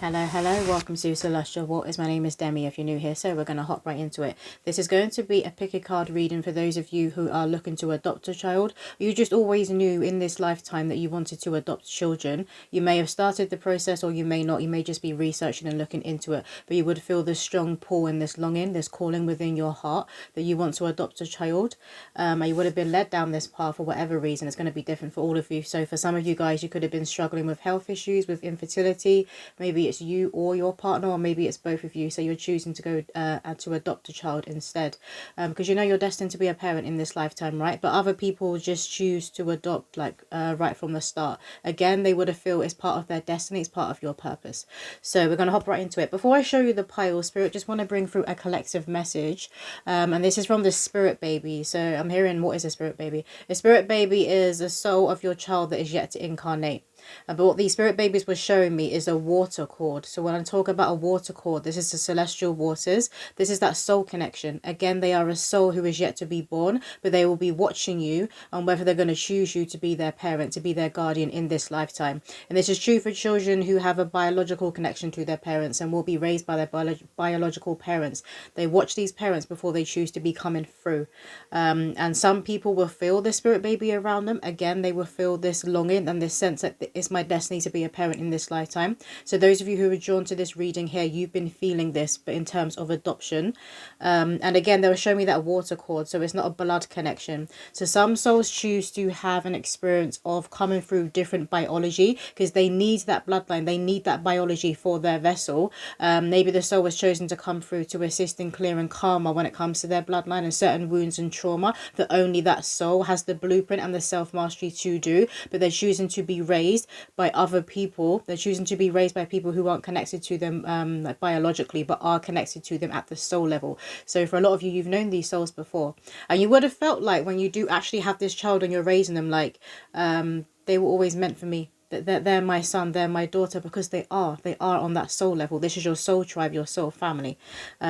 Hello, welcome to Celestial Waters. My name is Demi if you're new here, so we're going to hop right into it. This is going to be a pick a card reading for those of you who are looking to adopt a child. You just always knew in this lifetime that you wanted to adopt children. You may have started the process or you may not. You may just be researching and looking into it, but you would feel this strong pull and this longing, this calling within your heart that you want to adopt a child. And you would have been led down this path for whatever reason. It's going to be different for all of you. So for some of you guys, you could have been struggling with health issues, with infertility. Maybe it's you or your partner, or maybe it's both of you, so you're choosing to go and to adopt a child instead, because you know you're destined to be a parent in this lifetime, right? But other people just choose to adopt right from the start. Again, they would have feel it's part of their destiny, it's part of your purpose. So we're going to hop right into it. Before I show you the pile, Spirit just want to bring through a collective message, and this is from the Spirit Baby. So I'm hearing, what is a Spirit Baby? A Spirit Baby is a soul of your child that is yet to incarnate. But what these spirit babies were showing me is a water cord. So when I talk about a water cord, this is the celestial waters. This is that soul connection. Again, they are a soul who is yet to be born, but they will be watching you on whether they're going to choose you to be their parent, to be their guardian in this lifetime. And this is true for children who have a biological connection to their parents and will be raised by their biological parents. They watch these parents before they choose to be coming through. And some people will feel the spirit baby around them. Again, they will feel this longing and this sense that it's my destiny to be a parent in this lifetime. So those of you who are drawn to this reading here, you've been feeling this, but in terms of adoption. And again, they will show me that water cord, so it's not a blood connection. So some souls choose to have an experience of coming through different biology because they need that bloodline, they need that biology for their vessel. Maybe the soul was chosen to come through to assist in clearing karma when it comes to their bloodline and certain wounds and trauma that only that soul has the blueprint and the self-mastery to do, but they're choosing to be raised by other people. They're choosing to be raised by people who aren't connected to them biologically, but are connected to them at the soul level. So for a lot of you, you've known these souls before, and you would have felt like when you do actually have this child and you're raising them, like they were always meant for me. They're my son, they're my daughter, because they are on that soul level. This is your soul tribe, your soul family.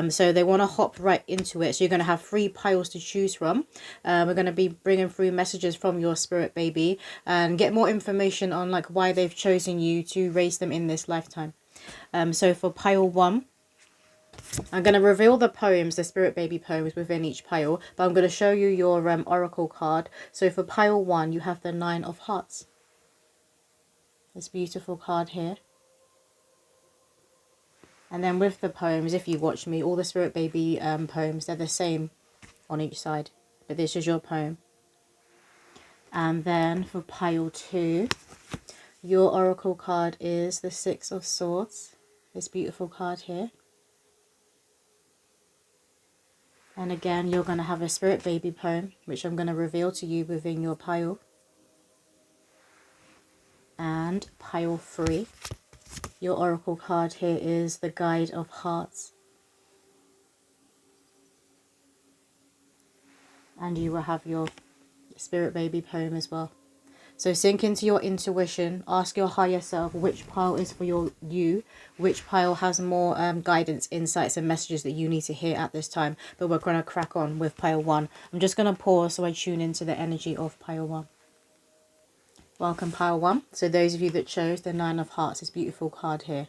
So they want to hop right into it. So you're going to have 3 piles to choose from. We're going to be bringing through messages from your spirit baby and get more information on like why they've chosen you to raise them in this lifetime. So for pile 1, I'm going to reveal the poems, the spirit baby poems within each pile, but I'm going to show you your oracle card. So for pile 1, you have the 9 of Hearts. This beautiful card here. And then with the poems, if you watch me, all the spirit baby poems, they're the same on each side, but this is your poem. And then for pile 2, your oracle card is the 6 of Swords, this beautiful card here. And again, you're going to have a spirit baby poem, which I'm going to reveal to you within your pile. And pile 3, your oracle card here is the Guide of Hearts. And you will have your spirit baby poem as well. So sink into your intuition, ask your higher self which pile is for you, which pile has more guidance, insights and messages that you need to hear at this time. But we're going to crack on with pile 1. I'm just going to pause so I tune into the energy of pile 1. Welcome pile 1. So those of you that chose the 9 of Hearts, this beautiful card here.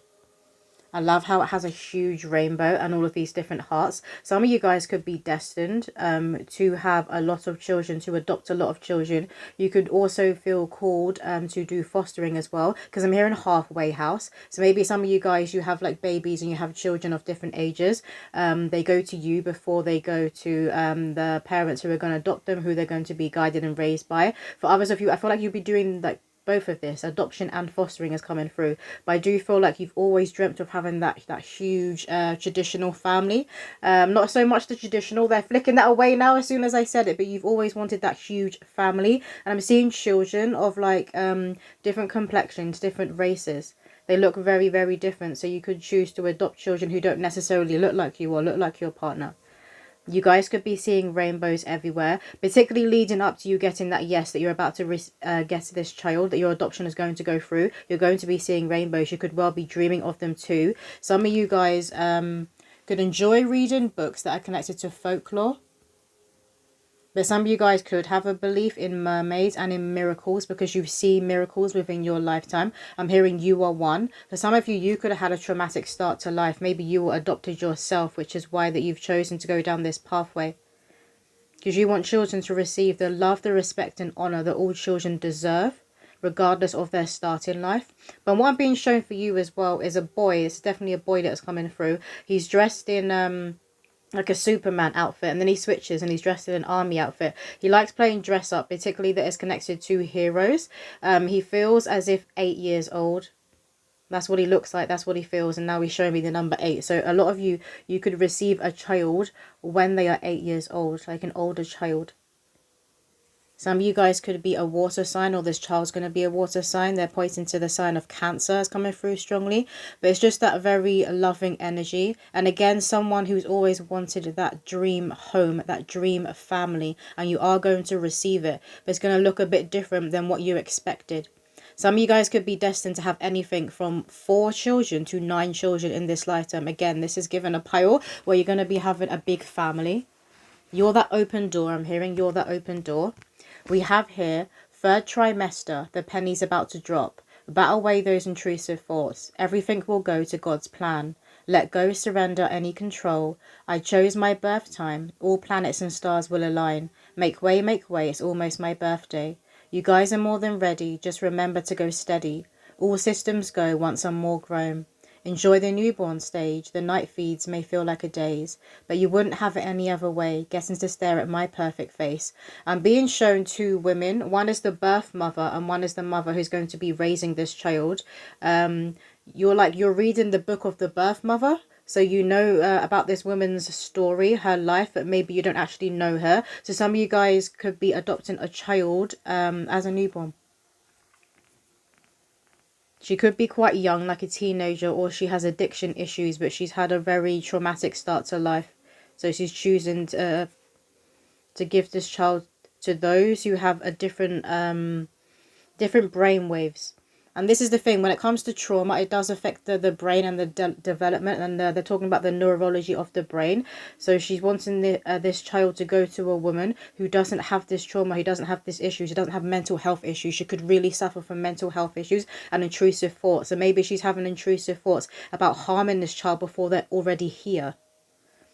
I love how it has a huge rainbow and all of these different hearts. Some of you guys could be destined to have a lot of children, to adopt a lot of children. You could also feel called to do fostering as well, because I'm hearing halfway house. So maybe some of you guys, you have like babies and you have children of different ages. They go to you before they go to the parents who are going to adopt them, who they're going to be guided and raised by. For others of you, I feel like you'll be doing like both of this. Adoption and fostering is coming through, but I do feel like you've always dreamt of having that huge traditional family. Not so much the traditional, they're flicking that away now as soon as I said it, but you've always wanted that huge family. And I'm seeing children of like different complexions, different races. They look very, very different, so you could choose to adopt children who don't necessarily look like you or look like your partner. You guys could be seeing rainbows everywhere, particularly leading up to you getting that yes, that you're about to get this child, that your adoption is going to go through. You're going to be seeing rainbows. You could well be dreaming of them too. Some of you guys could enjoy reading books that are connected to folklore. But some of you guys could have a belief in mermaids and in miracles because you see miracles within your lifetime. I'm hearing you are one. For some of you, you could have had a traumatic start to life. Maybe you were adopted yourself, which is why that you've chosen to go down this pathway. Because you want children to receive the love, the respect and honour that all children deserve, regardless of their start in life. But what I'm being shown for you as well is a boy. It's definitely a boy that's coming through. He's dressed in like a Superman outfit, and then he switches and he's dressed in an army outfit. He likes playing dress up, particularly that is connected to heroes. He feels as if 8 years old. That's what he looks like, that's what he feels, and now he's showing me the number 8. So a lot of you could receive a child when they are 8 years old, like an older child. Some of you guys could be a water sign, or this child's going to be a water sign. They're pointing to the sign of Cancer is coming through strongly. But it's just that very loving energy. And again, someone who's always wanted that dream home, that dream family. And you are going to receive it. But it's going to look a bit different than what you expected. Some of you guys could be destined to have anything from 4 children to 9 children in this lifetime. Again, this is given a pile where you're going to be having a big family. You're that open door. I'm hearing you're that open door. We have here, 3rd trimester, the penny's about to drop. Bat away those intrusive thoughts. Everything will go to God's plan. Let go, surrender any control. I chose my birth time. All planets and stars will align. Make way, it's almost my birthday. You guys are more than ready. Just remember to go steady. All systems go once I'm more grown. Enjoy the newborn stage. The night feeds may feel like a daze, but you wouldn't have it any other way, getting to stare at my perfect face. I'm being shown 2 women. One is the birth mother and one is the mother who's going to be raising this child. You're reading the book of the birth mother. So you know about this woman's story, her life, but maybe you don't actually know her. So some of you guys could be adopting a child as a newborn. She could be quite young, like a teenager, or she has addiction issues, but she's had a very traumatic start to life. So she's choosing to give this child to those who have a different brain waves. And this is the thing, when it comes to trauma, it does affect the brain and the development, and they're talking about the neurology of the brain. So she's wanting this child to go to a woman who doesn't have this trauma, who doesn't have this issue, she doesn't have mental health issues. She could really suffer from mental health issues and intrusive thoughts. So maybe she's having intrusive thoughts about harming this child before they're already here.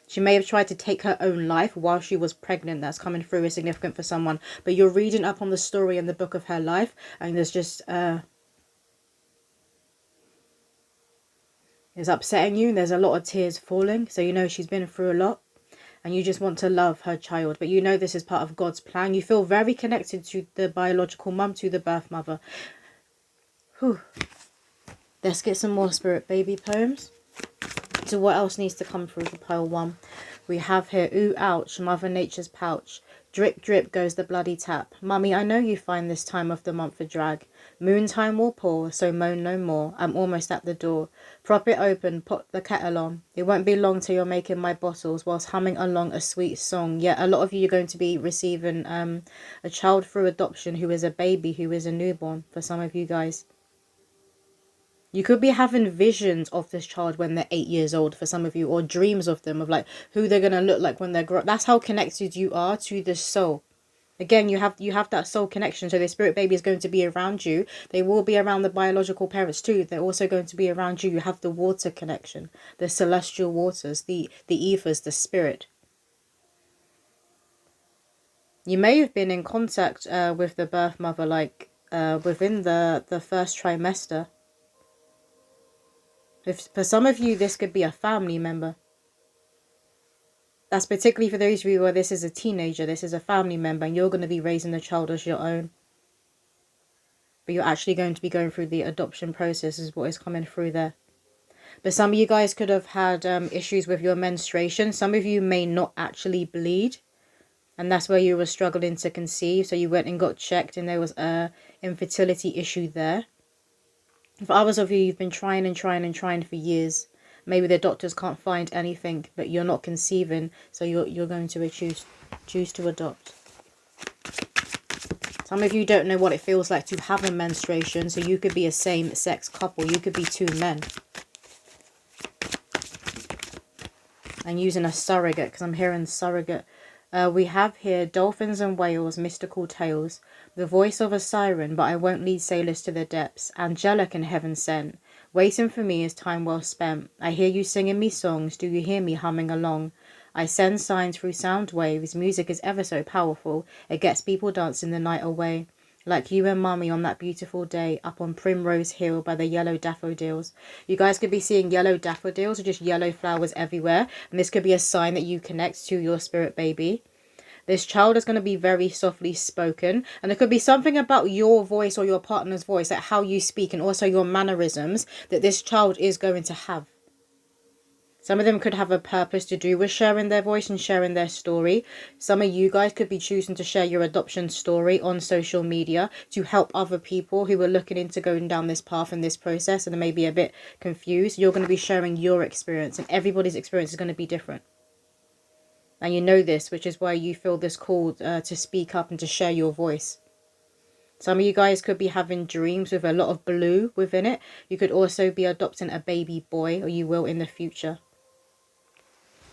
She may have tried to take her own life while she was pregnant. That's coming through is significant for someone. But you're reading up on the story in the book of her life, and there's just it's upsetting you. There's a lot of tears falling. So you know she's been through a lot. And you just want to love her child. But you know this is part of God's plan. You feel very connected to the biological mum, to the birth mother. Whew. Let's get some more spirit baby poems. So what else needs to come through for pile 1? We have here, ooh, ouch, Mother Nature's pouch. Drip, drip goes the bloody tap. Mummy, I know you find this time of the month a drag. Moon time will pour, so moan no more. I'm almost at the door. Prop it open, put the kettle on. It won't be long till you're making my bottles whilst humming along a sweet song. Yeah, a lot of you are going to be receiving a child through adoption who is a baby, who is a newborn, for some of you guys. You could be having visions of this child when they're 8 years old for some of you, or dreams of them, of like who they're going to look like when they're grown up. That's how connected you are to the soul. Again, you have that soul connection. So the spirit baby is going to be around you. They will be around the biological parents too. They're also going to be around you. You have the water connection, the celestial waters, the ethers, the spirit. You may have been in contact with the birth mother, like within the 1st trimester. For some of you, this could be a family member. That's particularly for those of you where this is a teenager, this is a family member, and you're going to be raising the child as your own. But you're actually going to be going through the adoption process is what is coming through there. But some of you guys could have had issues with your menstruation. Some of you may not actually bleed. And that's where you were struggling to conceive. So you went and got checked and there was a infertility issue there. For others of you, you've been trying and trying and trying for years. Maybe the doctors can't find anything, but you're not conceiving, so you're going to choose to adopt. Some of you don't know what it feels like to have a menstruation, so you could be a same-sex couple. You could be 2 men. And using a surrogate, because I'm hearing surrogate We have here dolphins and whales, mystical tales, the voice of a siren, but I won't lead sailors to the depths, angelic and heaven sent. Waiting for me is time well spent. I hear you singing me songs, do you hear me humming along? I send signs through sound waves, music is ever so powerful, it gets people dancing the night away. Like you and mummy on that beautiful day, up on Primrose Hill by the yellow daffodils. You guys could be seeing yellow daffodils or just yellow flowers everywhere. And this could be a sign that you connect to your spirit baby. This child is going to be very softly spoken. And there could be something about your voice or your partner's voice, like how you speak and also your mannerisms, that this child is going to have. Some of them could have a purpose to do with sharing their voice and sharing their story. Some of you guys could be choosing to share your adoption story on social media to help other people who are looking into going down this path and this process and are maybe a bit confused. You're going to be sharing your experience, and everybody's experience is going to be different. And you know this, which is why you feel this call to speak up and to share your voice. Some of you guys could be having dreams with a lot of blue within it. You could also be adopting a baby boy, or you will in the future.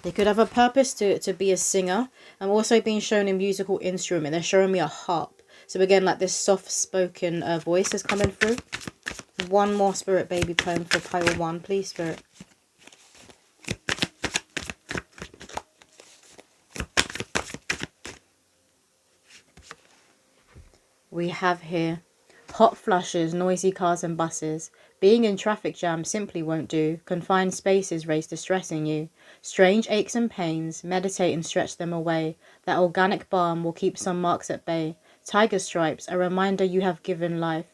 They could have a purpose to be a singer. I'm also being shown a musical instrument. They're showing me a harp. So again, like this soft-spoken voice is coming through. One more spirit baby poem for pile 1, please, spirit. We have here hot flushes, noisy cars and buses. Being in traffic jams simply won't do. Confined spaces raise distressing you. Strange aches and pains, meditate and stretch them away. That organic balm will keep some marks at bay. Tiger stripes, a reminder you have given life.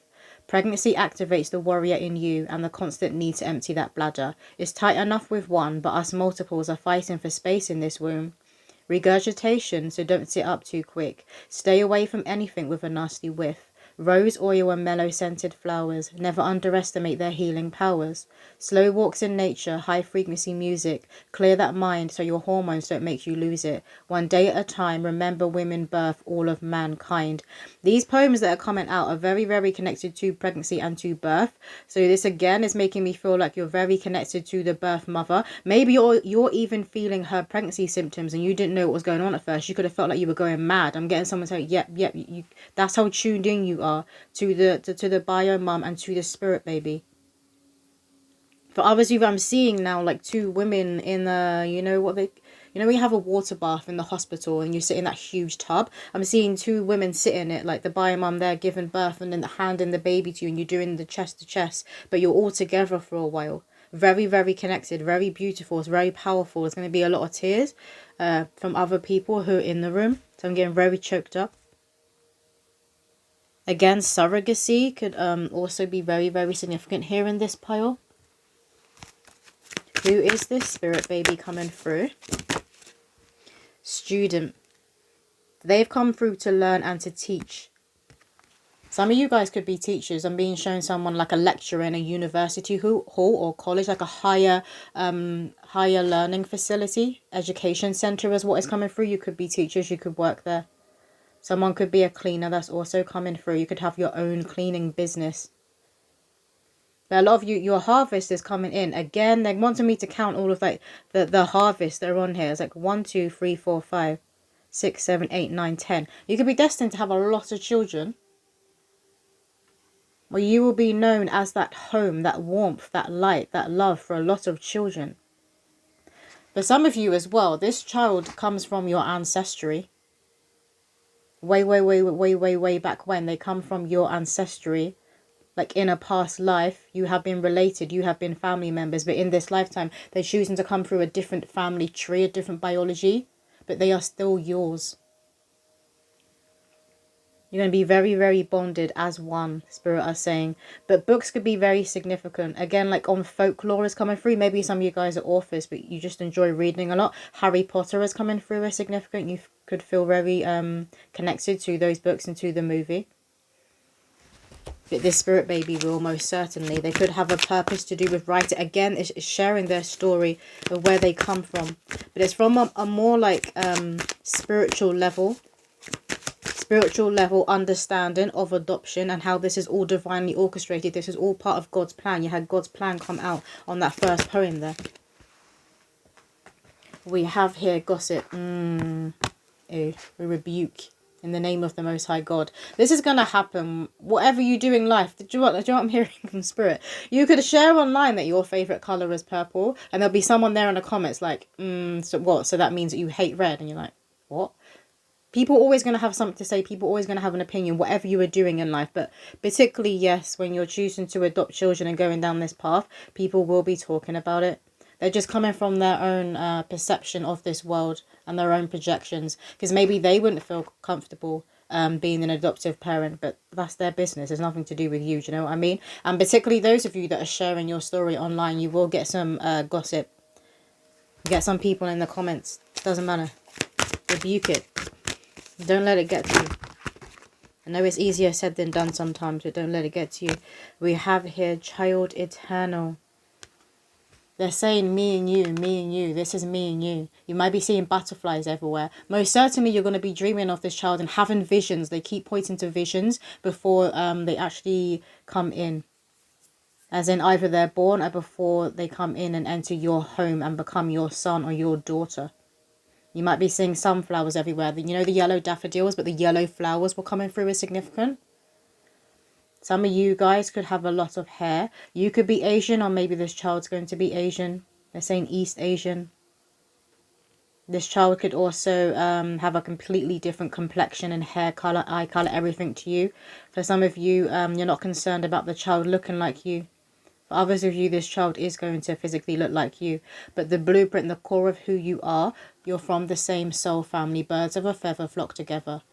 Pregnancy activates the warrior in you, and the constant need to empty that bladder. It's tight enough with one, but us multiples are fighting for space in this womb. Regurgitation, so don't sit up too quick. Stay away from anything with a nasty whiff. Rose oil and mellow scented flowers, never underestimate their healing powers. Slow walks in nature, high frequency music, clear that mind so your hormones don't make you lose it. One day at a time, remember women birth all of mankind. These poems that are coming out are very, very connected to pregnancy and to birth. So this again is making me feel like you're very connected to the birth mother. Maybe you're even feeling her pregnancy symptoms and you didn't know what was going on at first. You could have felt like you were going mad. I'm getting someone saying, yep, you, that's how tuned in you are to the bio mum and to the spirit baby. For others of you, I'm seeing now like two women in when you have a water bath in the hospital and you sit in that huge tub. I'm seeing two women sit in it, like the bio mum there giving birth and then handing the baby to you, and you're doing the chest to chest, but you're all together for a while. Very, very connected, very beautiful. It's very powerful. There's going to be a lot of tears from other people who are in the room. So I'm getting very choked up. Again, surrogacy could also be very, very significant here in this pile. Who is this spirit baby coming through? Student. They've come through to learn and to teach. Some of you guys could be teachers. I'm being shown someone like a lecturer in a university hall or college, like a higher learning facility. Education centre is what is coming through. You could be teachers. You could work there. Someone could be a cleaner. That's also coming through. You could have your own cleaning business. But a lot of you, your harvest is coming in. Again, they wanted me to count all of like the harvest that are on here. It's like 1, 2, 3, 4, 5, 6, 7, 8, 9, 10. You could be destined to have a lot of children. Or you will be known as that home, that warmth, that light, that love for a lot of children. For some of you as well, this child comes from your ancestry. Way back when. They come from your ancestry. Like in a past life, you have been related, you have been family members. But in this lifetime, they're choosing to come through a different family tree, a different biology. But they are still yours. You're going to be very, very bonded as one, Spirit are saying. But books could be very significant. Again, like on folklore is coming through. Maybe some of you guys are authors, but you just enjoy reading a lot. Harry Potter is coming through as significant. You could feel very connected to those books and to the movie. But this spirit baby will most certainly. They could have a purpose to do with writing. Again, it's sharing their story of where they come from. But it's from a more like spiritual level understanding of adoption and how this is all divinely orchestrated. This is all part of God's plan. You had God's plan come out on that first poem there. We have here gossip. We rebuke in the name of the Most High God. This is going to happen. Whatever you do in life. Do you know what I'm hearing from Spirit? You could share online that your favourite colour is purple. And there'll be someone there in the comments like, so what? So that means that you hate red. And you're like, what? People are always going to have something to say. People are always going to have an opinion, whatever you are doing in life. But particularly, yes, when you're choosing to adopt children and going down this path, people will be talking about it. They're just coming from their own perception of this world and their own projections. Because maybe they wouldn't feel comfortable being an adoptive parent, but that's their business. It's nothing to do with you. Do you know what I mean? And particularly those of you that are sharing your story online, you will get some gossip. Get some people in the comments. Doesn't matter. Rebuke it. Don't let it get to you. I know it's easier said than done sometimes, but don't let it get to you. We have here child eternal. They're saying me and you, me and you. This is me and you. You might be seeing butterflies everywhere. Most certainly you're going to be dreaming of this child and having visions. They keep pointing to visions before they actually come in. As in either they're born or before they come in and enter your home and become your son or your daughter. You might be seeing sunflowers everywhere. You know the yellow daffodils, but the yellow flowers were coming through as significant. Some of you guys could have a lot of hair. You could be Asian, or maybe this child's going to be Asian. They're saying East Asian. This child could also have a completely different complexion and hair color, eye color, everything to you. For some of you, you're not concerned about the child looking like you. For others of you, this child is going to physically look like you. But the blueprint, the core of who you are, you're from the same soul family. Birds of a feather flock together.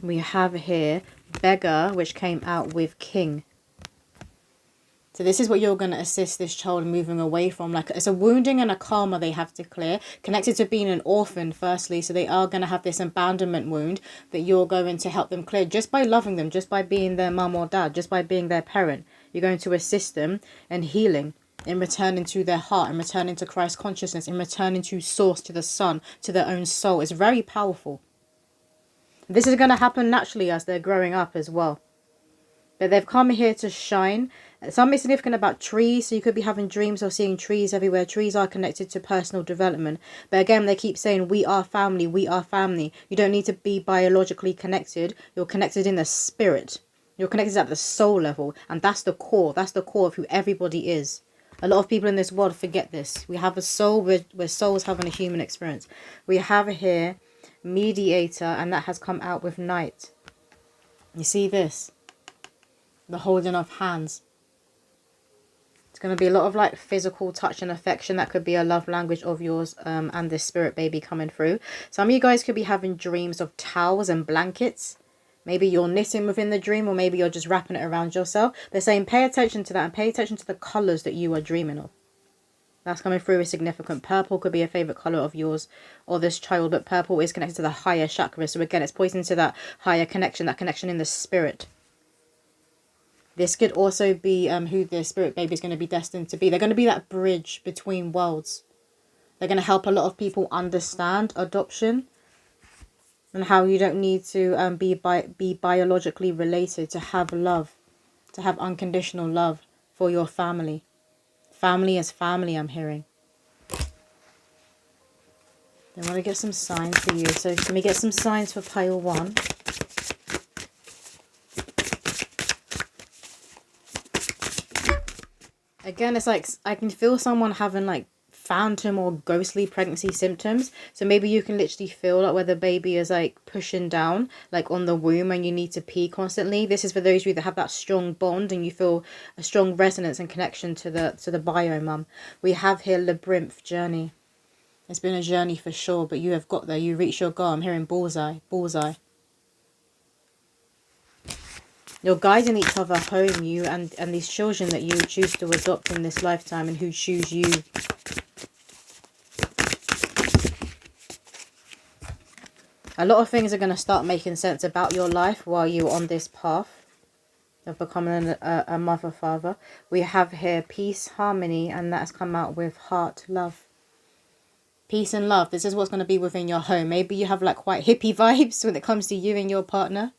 We have here beggar, which came out with king. So this is what you're going to assist this child moving away from. Like, it's a wounding and a karma they have to clear. Connected to being an orphan, firstly. So they are going to have this abandonment wound that you're going to help them clear. Just by loving them. Just by being their mum or dad. Just by being their parent. You're going to assist them in healing. In returning to their heart. In returning to Christ consciousness. In returning to source, to the sun. To their own soul. It's very powerful. This is going to happen naturally as they're growing up as well. But they've come here to shine. Something significant about trees. So you could be having dreams or seeing trees everywhere. Trees are connected to personal development. But again, they keep saying, we are family. We are family. You don't need to be biologically connected. You're connected in the spirit. You're connected at the soul level. And that's the core. That's the core of who everybody is. A lot of people in this world forget this. We have a soul. We're souls having a human experience. We have here mediator. And that has come out with night. You see this? The holding of hands. It's going to be a lot of like physical touch and affection. That could be a love language of yours and this spirit baby coming through. Some of you guys could be having dreams of towels and blankets. Maybe you're knitting within the dream, or maybe you're just wrapping it around yourself. They're saying pay attention to that and pay attention to the colours that you are dreaming of. That's coming through as significant. Purple could be a favourite colour of yours or this child, but purple is connected to the higher chakra. So again, it's pointing to that higher connection, that connection in the spirit. This could also be who the spirit baby is going to be destined to be. They're going to be that bridge between worlds. They're going to help a lot of people understand adoption and how you don't need to be biologically related to have love, to have unconditional love for your family. Family is family, I'm hearing. I want to get some signs for you. So can we get some signs for pile 1? Again, it's like I can feel someone having like phantom or ghostly pregnancy symptoms. So maybe you can literally feel like where the baby is like pushing down like on the womb and you need to pee constantly. This is for those of you that have that strong bond and you feel a strong resonance and connection to the bio mum. We have here labyrinth journey. It's been a journey for sure, but you have got there. You reached your goal. I'm hearing bullseye, bullseye. You're guiding each other home, you and these children that you choose to adopt in this lifetime and who choose you. A lot of things are going to start making sense about your life while you're on this path of becoming a mother, father. We have here peace, harmony, and that has come out with heart, love. Peace and love. This is what's going to be within your home. Maybe you have like quite hippie vibes when it comes to you and your partner.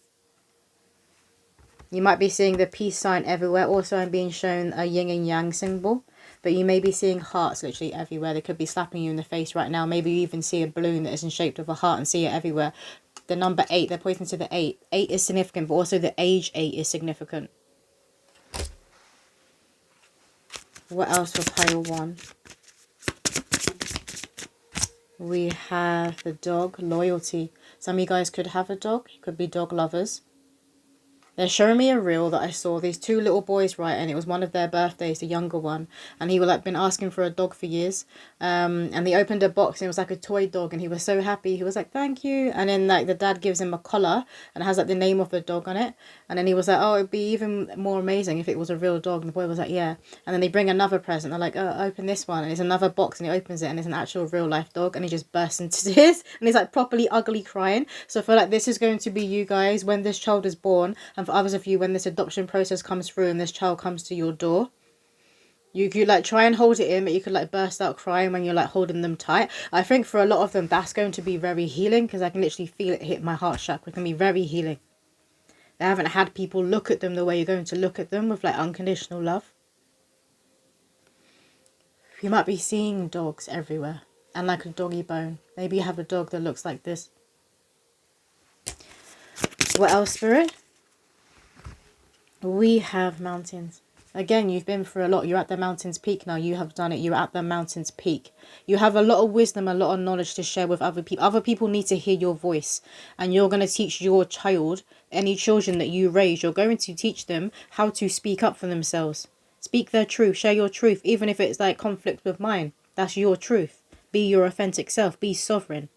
You might be seeing the peace sign everywhere. Also, I'm being shown a yin and yang symbol. but you may be seeing hearts literally everywhere. They could be slapping you in the face right now. Maybe you even see a balloon that is in shape of a heart and see it everywhere. The number 8, they're pointing to the 8. 8 is significant, but also the age 8 is significant. What else for pile 1? We have the dog, loyalty. Some of you guys could have a dog. You could be dog lovers. They're showing me a reel that I saw. These 2 little boys, right? And it was one of their birthdays, the younger one. And he was like been asking for a dog for years. And they opened a box and it was like a toy dog. And he was so happy. He was like, thank you. And then like the dad gives him a collar and it has like the name of the dog on it. And then he was like, oh, it'd be even more amazing if it was a real dog. And the boy was like, yeah. And then they bring another present. They're like, oh, open this one. And it's another box and he opens it and it's an actual real life dog. And he just bursts into tears. And he's like properly ugly crying. So I feel like this is going to be you guys when this child is born. And for others of you, when this adoption process comes through and this child comes to your door, you could like try and hold it in, but you could like burst out crying when you're like holding them tight. I think for a lot of them that's going to be very healing, because I can literally feel it hit my heart chakra. It can be very healing. They haven't had people look at them the way you're going to look at them, with like unconditional love. You might be seeing dogs everywhere and like a doggy bone. Maybe you have a dog that looks like this. What else, Spirit? We have mountains. Again, you've been through a lot. You're at the mountain's peak now. You have done it. You're at the mountain's peak. You have a lot of wisdom, a lot of knowledge to share with other people. Other people need to hear your voice. And you're going to teach your child, any children that you raise, you're going to teach them how to speak up for themselves. Speak their truth. Share your truth. Even if it's like conflict with mine. That's your truth. Be your authentic self. Be sovereign.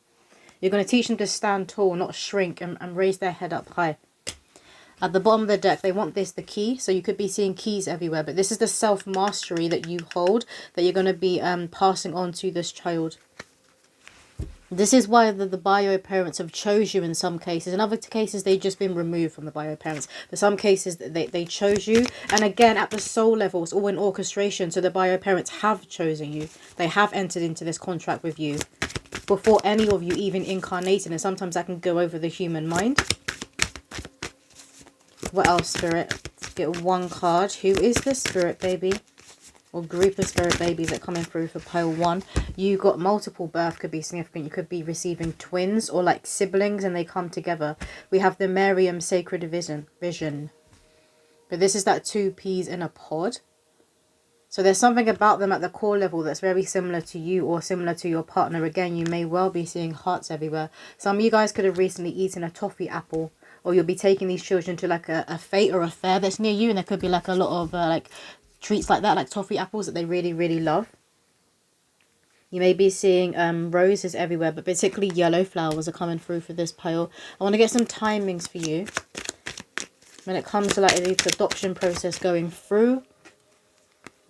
You're going to teach them to stand tall, not shrink, and raise their head up high. At the bottom of the deck, they want this, the key. So you could be seeing keys everywhere. But this is the self-mastery that you hold, that you're going to be passing on to this child. This is why the bio parents have chose you in some cases. In other cases, they've just been removed from the bio parents. But some cases, they chose you. And again, at the soul level, it's all in orchestration. So the bio parents have chosen you. They have entered into this contract with you before any of you even incarnated. And sometimes that can go over the human mind. What else, Spirit? Let's get one card. Who is the Spirit baby? Or group of Spirit babies that are coming through for pile 1. You got multiple birth, could be significant. You could be receiving twins or like siblings and they come together. We have the Miriam Sacred Vision. But this is that 2 peas in a pod. So there's something about them at the core level that's very similar to you or similar to your partner. Again, you may well be seeing hearts everywhere. Some of you guys could have recently eaten a toffee apple. Or you'll be taking these children to like a fete or a fair that's near you. And there could be like a lot of like treats like that, like toffee apples that they really, really love. You may be seeing roses everywhere, but particularly yellow flowers are coming through for this pile. I want to get some timings for you. When it comes to like the adoption process going through,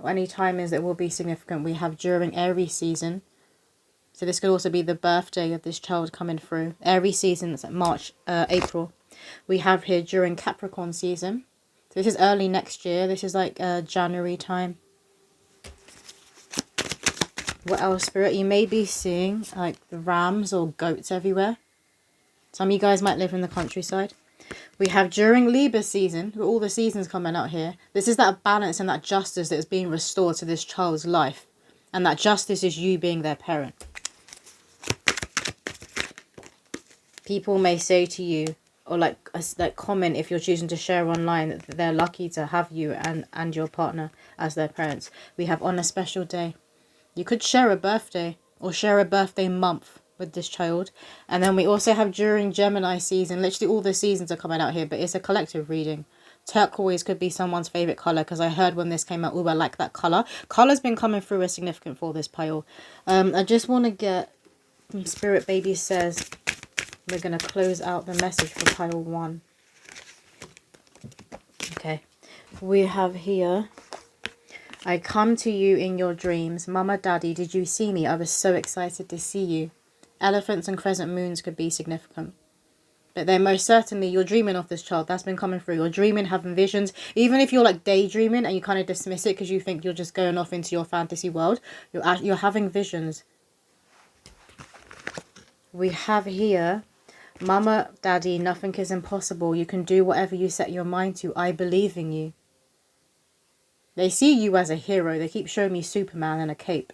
or any timings that will be significant, we have during Aries season. So this could also be the birthday of this child coming through. Aries season, it's like March, April. We have here during Capricorn season. So this is early next year. This is like January time. What else, Spirit? You may be seeing like rams or goats everywhere. Some of you guys might live in the countryside. We have during Libra season, with all the seasons coming out here. This is that balance and that justice that is being restored to this child's life. And that justice is you being their parent. People may say to you, or like comment if you're choosing to share online, that they're lucky to have you and your partner as their parents. We have on a special day. You could share a birthday or share a birthday month with this child. And then we also have during Gemini season. Literally all the seasons are coming out here, but it's a collective reading. Turquoise could be someone's favourite colour, because I heard when this came out, I like that colour. Colour's been coming through as significant for this pile. I just want to get, Spirit Baby says, we're going to close out the message for pile 1. Okay. We have here, I come to you in your dreams. Mama, Daddy, did you see me? I was so excited to see you. Elephants and crescent moons could be significant. But then most certainly you're dreaming of this child. That's been coming through. You're dreaming, having visions. Even if you're like daydreaming and you kind of dismiss it because you think you're just going off into your fantasy world, you're having visions. We have here, Mama, Daddy, nothing is impossible. You can do whatever you set your mind to. I believe in you. They see you as a hero. They keep showing me Superman and a cape.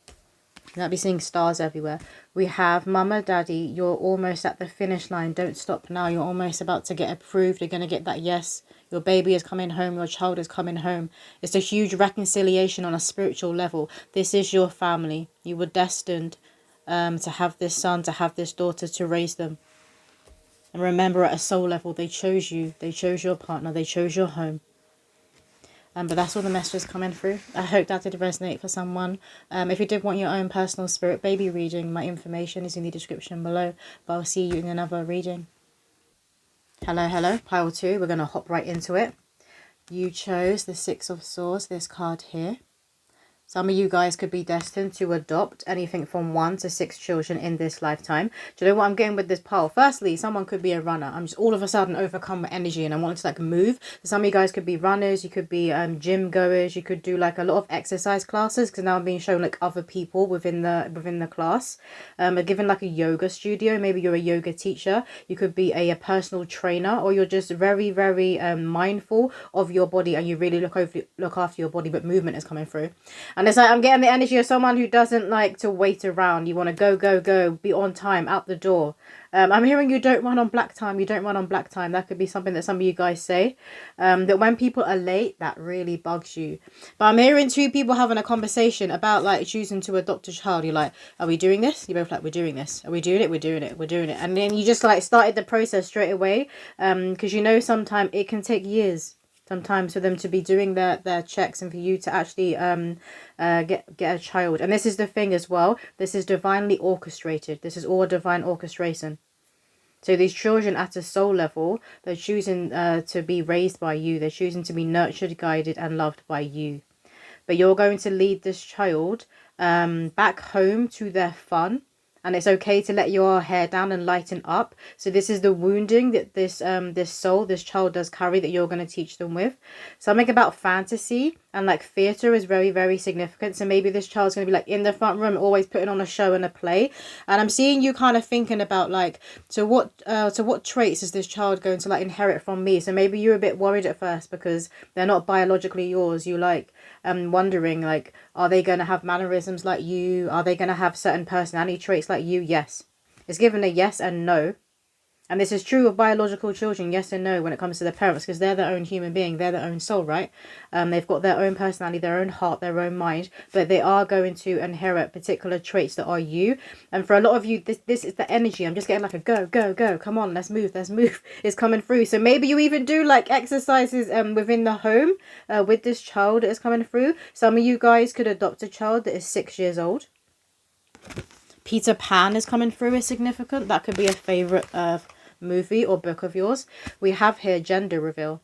You might be seeing stars everywhere. We have Mama, Daddy, you're almost at the finish line. Don't stop now. You're almost about to get approved. You're going to get that yes. Your baby is coming home. Your child is coming home. It's a huge reconciliation on a spiritual level. This is your family. You were destined to have this son, to have this daughter, to raise them. And remember, at a soul level, they chose you. They chose your partner. They chose your home. But that's all the messages coming through. I hope that did resonate for someone. If you did want your own personal spirit baby reading, my information is in the description below. But I'll see you in another reading. Hello, hello. Pile 2. We're going to hop right into it. You chose the Six of Swords, this card here. Some of you guys could be destined to adopt anything from 1 to 6 children in this lifetime. Do you know what I'm getting with this pile? Firstly, someone could be a runner. I'm just all of a sudden overcome with energy and I want to like move. So some of you guys could be runners. You could be gym goers. You could do like a lot of exercise classes because now I'm being shown like other people within the class. Given like a yoga studio. Maybe you're a yoga teacher. You could be a personal trainer, or you're just very, very mindful of your body and you really look after your body, but movement is coming through. And it's like I'm getting the energy of someone who doesn't like to wait around. You want to go, go, go, be on time, out the door. I'm hearing you don't run on black time. You don't run on black time. That could be something that some of you guys say. That when people are late, that really bugs you. But I'm hearing 2 people having a conversation about like choosing to adopt a child. You're like, are we doing this? You're both like, we're doing this. Are we doing it? We're doing it. We're doing it. And then you just like started the process straight away. Because you know sometimes it can take years. Sometimes for them to be doing their checks and for you to actually get a child. And this is the thing as well. This is divinely orchestrated. This is all divine orchestration. So these children at a soul level, they're choosing to be raised by you. They're choosing to be nurtured, guided and loved by you. But you're going to lead this child back home to their fun. And it's okay to let your hair down and lighten up. So this is the wounding that this child does carry that you're going to teach them with. Something about fantasy and like theatre is very, very significant. So maybe this child's going to be like in the front room, always putting on a show and a play. And I'm seeing you kind of thinking about like, so what traits is this child going to like inherit from me? So maybe you're a bit worried at first because they're not biologically yours. You like wondering like, are they going to have mannerisms like you? Are they going to have certain personality traits like you? Yes. It's given a yes and no. And this is true of biological children, yes and no, when it comes to their parents, because they're their own human being, they're their own soul, right? They've got their own personality, their own heart, their own mind, but they are going to inherit particular traits that are you. And for a lot of you, this is the energy. I'm just getting like a go, go, go. Come on, let's move, is coming through. So maybe you even do like exercises within the home with this child that is coming through. Some of you guys could adopt a child that is 6 years old. Peter Pan is coming through is significant. That could be a favourite movie or book of yours. We have here gender reveal.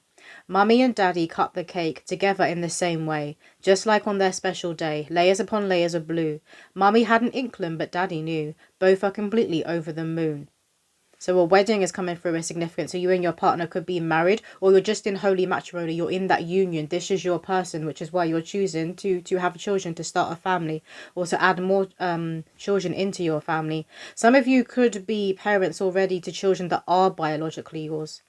Mummy and Daddy cut the cake together in the same way, just like on their special day, layers upon layers of blue. Mummy had an inkling, but Daddy knew. Both are completely over the moon. So a wedding is coming through as significant. So you and your partner could be married, or you're just in holy matrimony. You're in that union. This is your person, which is why you're choosing to have children, to start a family, or to add more children into your family. Some of you could be parents already to children that are biologically yours.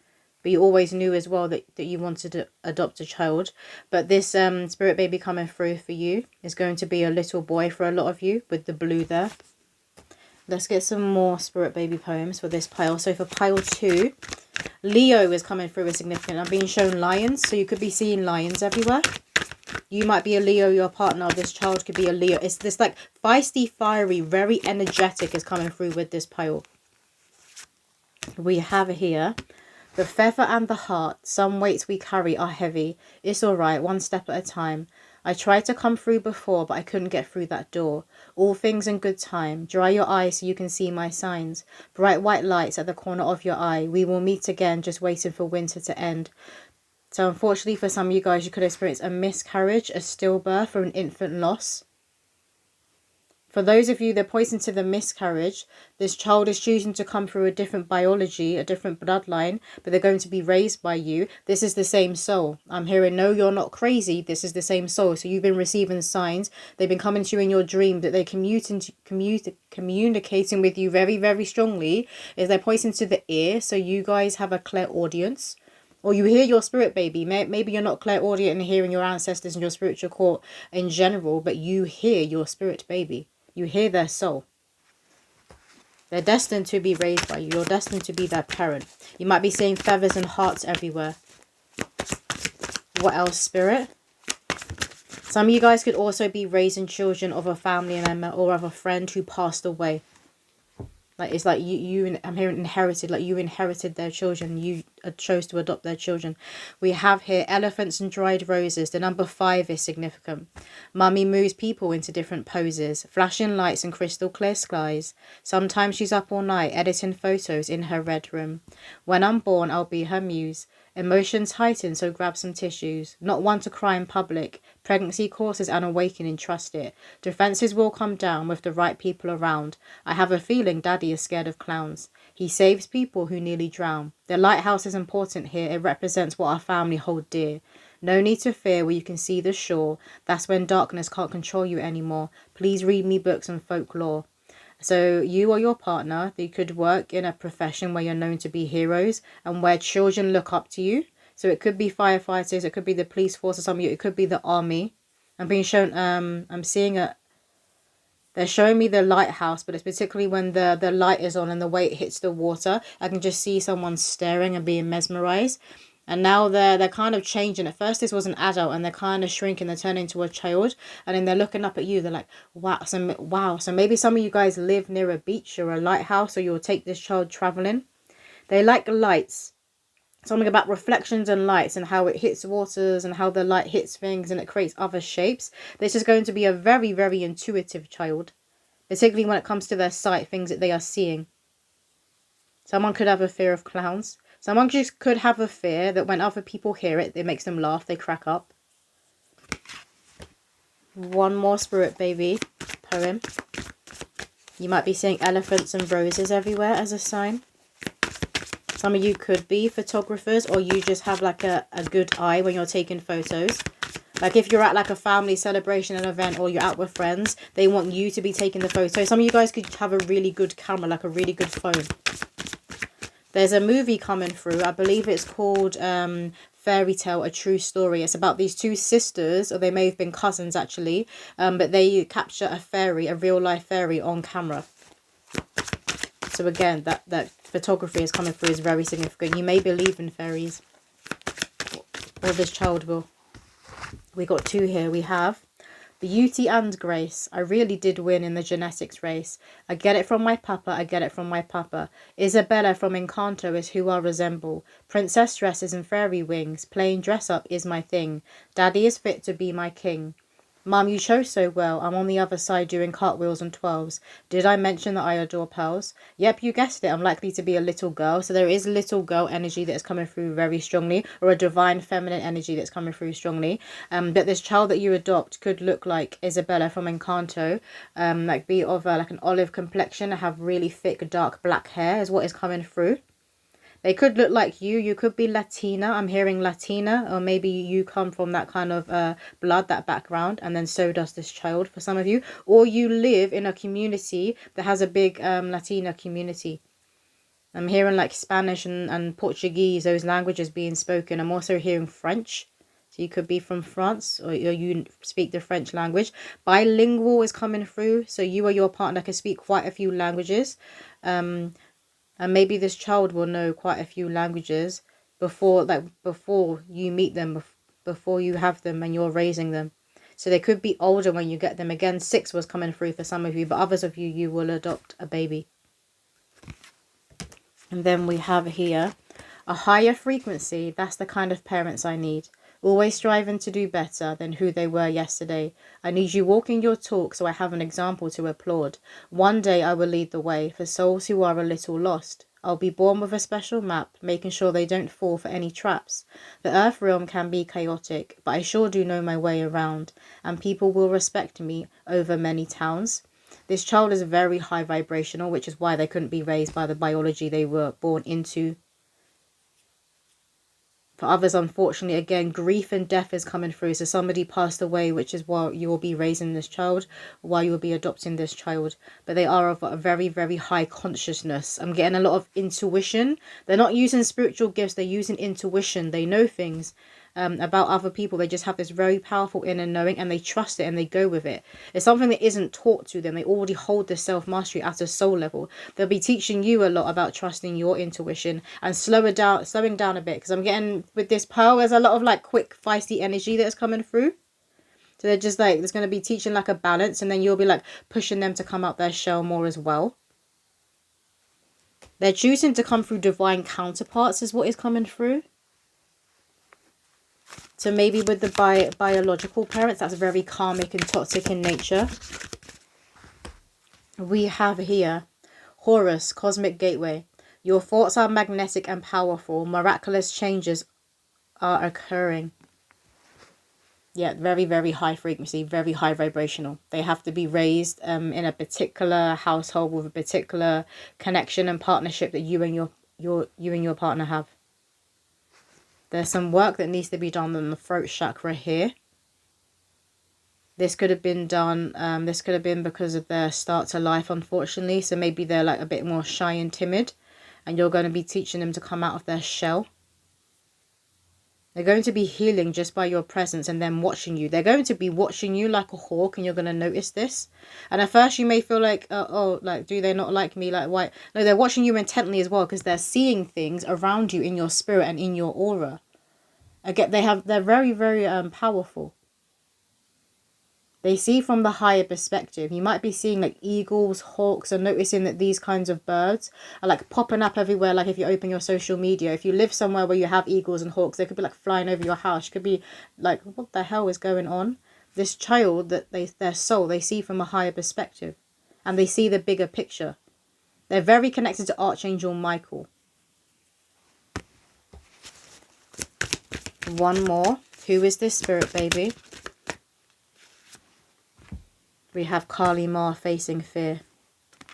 But you always knew as well that you wanted to adopt a child. But this spirit baby coming through for you is going to be a little boy for a lot of you with the blue there. Let's get some more spirit baby poems for this pile. So for pile 2, Leo is coming through as significant. I'm being shown lions, so you could be seeing lions everywhere. You might be a Leo, your partner. This child could be a Leo. It's this like feisty, fiery, very energetic is coming through with this pile. We have here the feather and the heart. Some weights we carry are heavy. It's all right, one step at a time. I tried to come through before, but I couldn't get through that door. All things in good time. Dry your eyes so you can see my signs. Bright white lights at the corner of your eye. We will meet again, just waiting for winter to end. So unfortunately for some of you guys, you could experience a miscarriage, a stillbirth, or an infant loss. For those of you that poison to the miscarriage, this child is choosing to come through a different biology, a different bloodline, but they're going to be raised by you. This is the same soul. I'm hearing, no, you're not crazy. This is the same soul. So you've been receiving signs. They've been coming to you in your dream that they're communicating with you very, very strongly. Is they're pointing to the ear, so you guys have a clear audience. Or you hear your spirit baby. Maybe you're not clairaudient and hearing your ancestors and your spiritual court in general, but you hear your spirit baby. You hear their soul. They're destined to be raised by you. You're destined to be their parent. You might be seeing feathers and hearts everywhere. What else, Spirit? Some of you guys could also be raising children of a family member or of a friend who passed away. Like, it's like I'm hearing inherited, like you inherited their children. You chose to adopt their children. We have here elephants and dried roses. The number 5 is significant. Mummy moves people into different poses. Flashing lights and crystal clear skies. Sometimes she's up all night editing photos in her red room. When I'm born, I'll be her muse. Emotions heighten, so grab some tissues. Not one to cry in public. Pregnancy causes an awakening, trust it. Defenses will come down with the right people around. I have a feeling Daddy is scared of clowns. He saves people who nearly drown. The lighthouse is important here. It represents what our family hold dear. No need to fear where you can see the shore. That's when darkness can't control you anymore. Please read me books on folklore. So you or your partner, they could work in a profession where you're known to be heroes and where children look up to you. So it could be firefighters, it could be the police force or something, it could be the army. I'm being shown, I'm seeing they're showing me the lighthouse, but it's particularly when the light is on and the way it hits the water. I can just see someone staring and being mesmerized. And now they're kind of changing. At first this was an adult and they're kind of shrinking, they're turning into a child. And then they're looking up at you, they're like, wow. So maybe some of you guys live near a beach or a lighthouse, or you'll take this child traveling. They like lights. Something about reflections and lights and how it hits waters and how the light hits things and it creates other shapes. This is going to be a very, very intuitive child, particularly when it comes to their sight, things that they are seeing. Someone could have a fear of clowns. Someone just could have a fear that when other people hear it, it makes them laugh, they crack up. One more spirit baby poem. You might be seeing elephants and roses everywhere as a sign. Some of you could be photographers, or you just have like a good eye when you're taking photos. Like if you're at like a family celebration, an event, or you're out with friends, they want you to be taking the photo. Some of you guys could have a really good camera, like a really good phone. There's a movie coming through. I believe it's called Fairy Tale, A True Story. It's about these two sisters, or they may have been cousins actually. But they capture a fairy, a real life fairy on camera. So again, that photography is coming through is very significant. You may believe in fairies. Or this child will. We got 2 here. We have beauty and grace. I really did win in the genetics race. I get it from my papa, I get it from my papa. Isabella from Encanto is who I resemble. Princess dresses and fairy wings. Plain dress up is my thing. Daddy is fit to be my king. Mum, you chose so well. I'm on the other side doing cartwheels and 12s. Did I mention that I adore pearls? Yep, you guessed it. I'm likely to be a little girl. So there is little girl energy that's coming through very strongly, or a divine feminine energy that's coming through strongly. But this child that you adopt could look like Isabella from Encanto. Like be of like an olive complexion, have really thick dark black hair is what is coming through. They could look like you. You could be Latina. I'm hearing Latina, or maybe you come from that kind of blood, that background, and then so does this child for some of you. Or you live in a community that has a big Latina community. I'm hearing like Spanish and Portuguese, those languages being spoken. I'm also hearing French. So you could be from France, or you speak the French language. Bilingual is coming through. So you or your partner can speak quite a few languages. And maybe this child will know quite a few languages before you meet them, before you have them and you're raising them. So they could be older when you get them. Again, 6 was coming through for some of you, but others of you, you will adopt a baby. And then we have here a higher frequency. That's the kind of parents I need. Always striving to do better than who they were yesterday. I need you walking your talk so I have an example to applaud. One day I will lead the way for souls who are a little lost. I'll be born with a special map, making sure they don't fall for any traps. The earth realm can be chaotic, but I sure do know my way around, and people will respect me over many towns. This child is very high vibrational, which is why they couldn't be raised by the biology they were born into. For others, unfortunately, again, grief and death is coming through. So somebody passed away, which is why you will be raising this child, while you will be adopting this child. But they are of a very, very high consciousness. I'm getting a lot of intuition. They're not using spiritual gifts. They're using intuition. They know things about other people. They just have this very powerful inner knowing, and they trust it and they go with it. It's something that isn't taught to them. They already hold this self-mastery at a soul level. They'll be teaching you a lot about trusting your intuition and slowing down a bit, because I'm getting with this pearl, there's a lot of like quick feisty energy that's coming through. So they're just like, there's going to be teaching like a balance, and then you'll be like pushing them to come out their shell more as well. They're choosing to come through divine counterparts is what is coming through. So maybe with the biological parents, that's very karmic and toxic in nature. We have here Horus, Cosmic Gateway. Your thoughts are magnetic and powerful. Miraculous changes are occurring. Yeah, very, very high frequency, very high vibrational. They have to be raised in a particular household with a particular connection and partnership that you and your partner have. There's some work that needs to be done on the throat chakra here. This could have been done, this could have been because of their start to life, unfortunately. So maybe they're like a bit more shy and timid, and you're going to be teaching them to come out of their shell. They're going to be healing just by your presence and them watching you. They're going to be watching you like a hawk, and you're going to notice this. And at first you may feel like, oh, like, do they not like me? Like, why? No, they're watching you intently as well, because they're seeing things around you in your spirit and in your aura. Again, they're very, very powerful. They see from the higher perspective. You might be seeing like eagles, hawks, and noticing that these kinds of birds are like popping up everywhere. Like if you open your social media, if you live somewhere where you have eagles and hawks, they could be like flying over your house. You could be like, what the hell is going on? This child, their soul, they see from a higher perspective, and they see the bigger picture. They're very connected to Archangel Michael. One more. Who is this spirit baby? We have Kali Ma facing fear.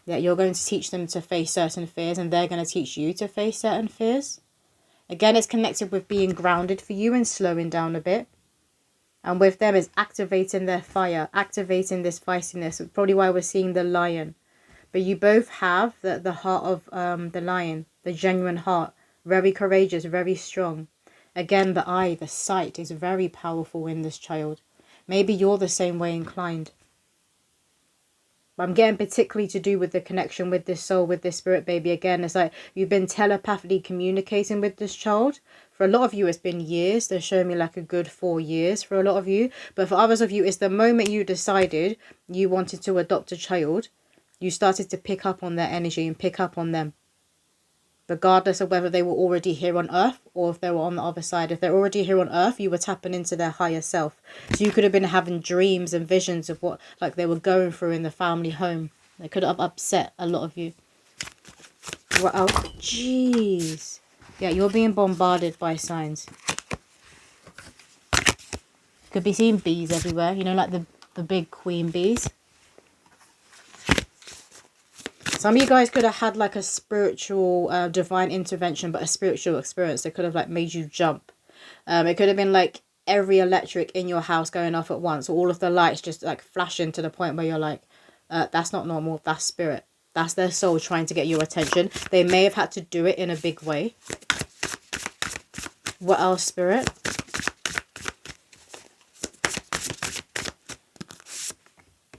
Yeah, you're going to teach them to face certain fears, and they're going to teach you to face certain fears. Again, it's connected with being grounded for you and slowing down a bit. And with them, it's activating their fire, activating this feistiness. Probably why we're seeing the lion. But you both have the heart of the lion, the genuine heart. Very courageous, very strong. Again, the eye, the sight is very powerful in this child. Maybe you're the same way inclined. But I'm getting particularly to do with the connection with this soul, with this spirit baby. Again, it's like you've been telepathically communicating with this child. For a lot of you, it's been years. They're showing me like a good 4 years for a lot of you. But for others of you, it's the moment you decided you wanted to adopt a child. You started to pick up on their energy and pick up on them. Regardless of whether they were already here on earth or if they were on the other side. If they're already here on earth, you were tapping into their higher self. So you could have been having dreams and visions of what like they were going through in the family home. They could have upset a lot of you. What else? Jeez. Yeah, you're being bombarded by signs. Could be seeing bees everywhere. You know, like the big queen bees. Some of you guys could have had like a spiritual divine intervention, but a spiritual experience that could have like made you jump. It could have been like every electric in your house going off at once. All of the lights just like flashing to the point where you're like, that's not normal. That's spirit. That's their soul trying to get your attention. They may have had to do it in a big way. What else, spirit?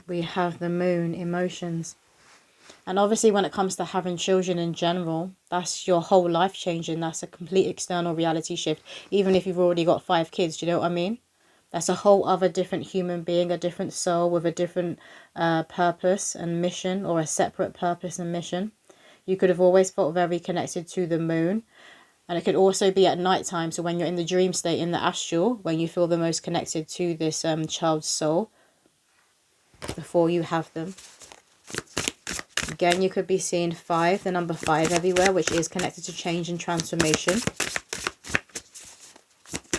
We have the moon, emotions. And obviously when it comes to having children in general, that's your whole life changing. That's a complete external reality shift. Even if you've already got 5 kids, do you know what I mean? That's a whole other different human being, a different soul with a different purpose and mission, or a separate purpose and mission. You could have always felt very connected to the moon. And it could also be at night time. So when you're in the dream state, in the astral, when you feel the most connected to this child's soul before you have them. Again, you could be seeing 5, the number 5 everywhere, which is connected to change and transformation.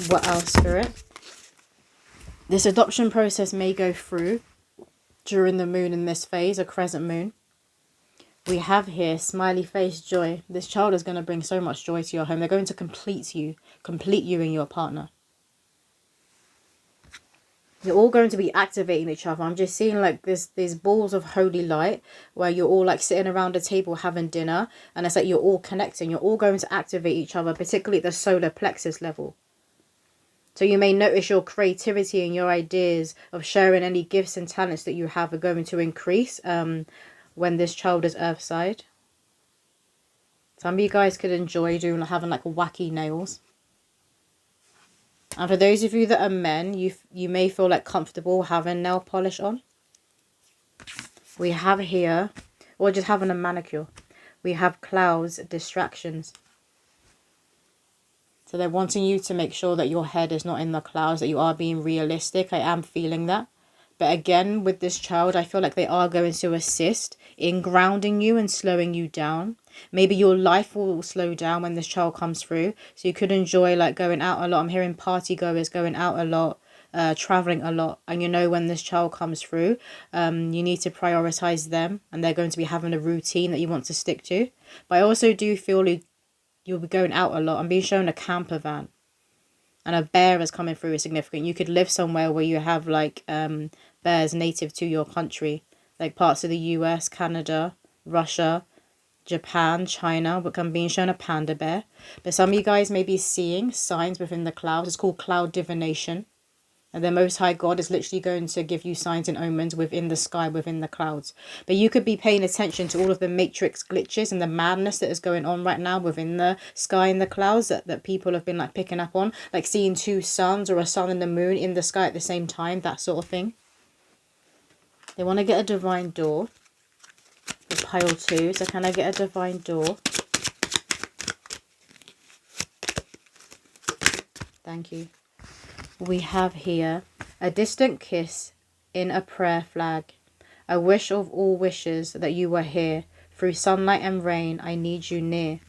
What else, spirit? This adoption process may go through during the moon in this phase, a crescent moon. We have here smiley face joy. This child is going to bring so much joy to your home. They're going to complete you and your partner. You're all going to be activating each other. I'm just seeing like these balls of holy light where you're all like sitting around a table having dinner, and it's like you're all connecting. You're all going to activate each other, particularly at the solar plexus level. So you may notice your creativity and your ideas of sharing any gifts and talents that you have are going to increase when this child is earthside. Some of you guys could enjoy having like wacky nails. And for those of you that are men, you may feel like comfortable having nail polish on. We have here, or just having a manicure. We have clouds, distractions. So they're wanting you to make sure that your head is not in the clouds, that you are being realistic. I am feeling that. But again, with this child, I feel like they are going to assist in grounding you and slowing you down. Maybe your life will slow down when this child comes through. So you could enjoy like going out a lot. I'm hearing party goers going out a lot, traveling a lot. And you know when this child comes through, you need to prioritize them. And they're going to be having a routine that you want to stick to. But I also do feel you'll be going out a lot. I'm being shown a camper van. And a bear is coming through is significant. You could live somewhere where you have like bears native to your country. Like parts of the US, Canada, Russia, Japan, China. But I'm being shown a panda bear. But some of you guys may be seeing signs within the clouds. It's called cloud divination. And the Most High God is literally going to give you signs and omens within the sky, within the clouds. But you could be paying attention to all of the matrix glitches and the madness that is going on right now within the sky and the clouds that people have been like picking up on. Like seeing two suns or a sun and the moon in the sky at the same time, that sort of thing. They want to get a divine door. The pile 2. So can I get a divine door? Thank you. We have here a distant kiss in a prayer flag, a wish of all wishes that you were here. Through sunlight and rain, I need you near.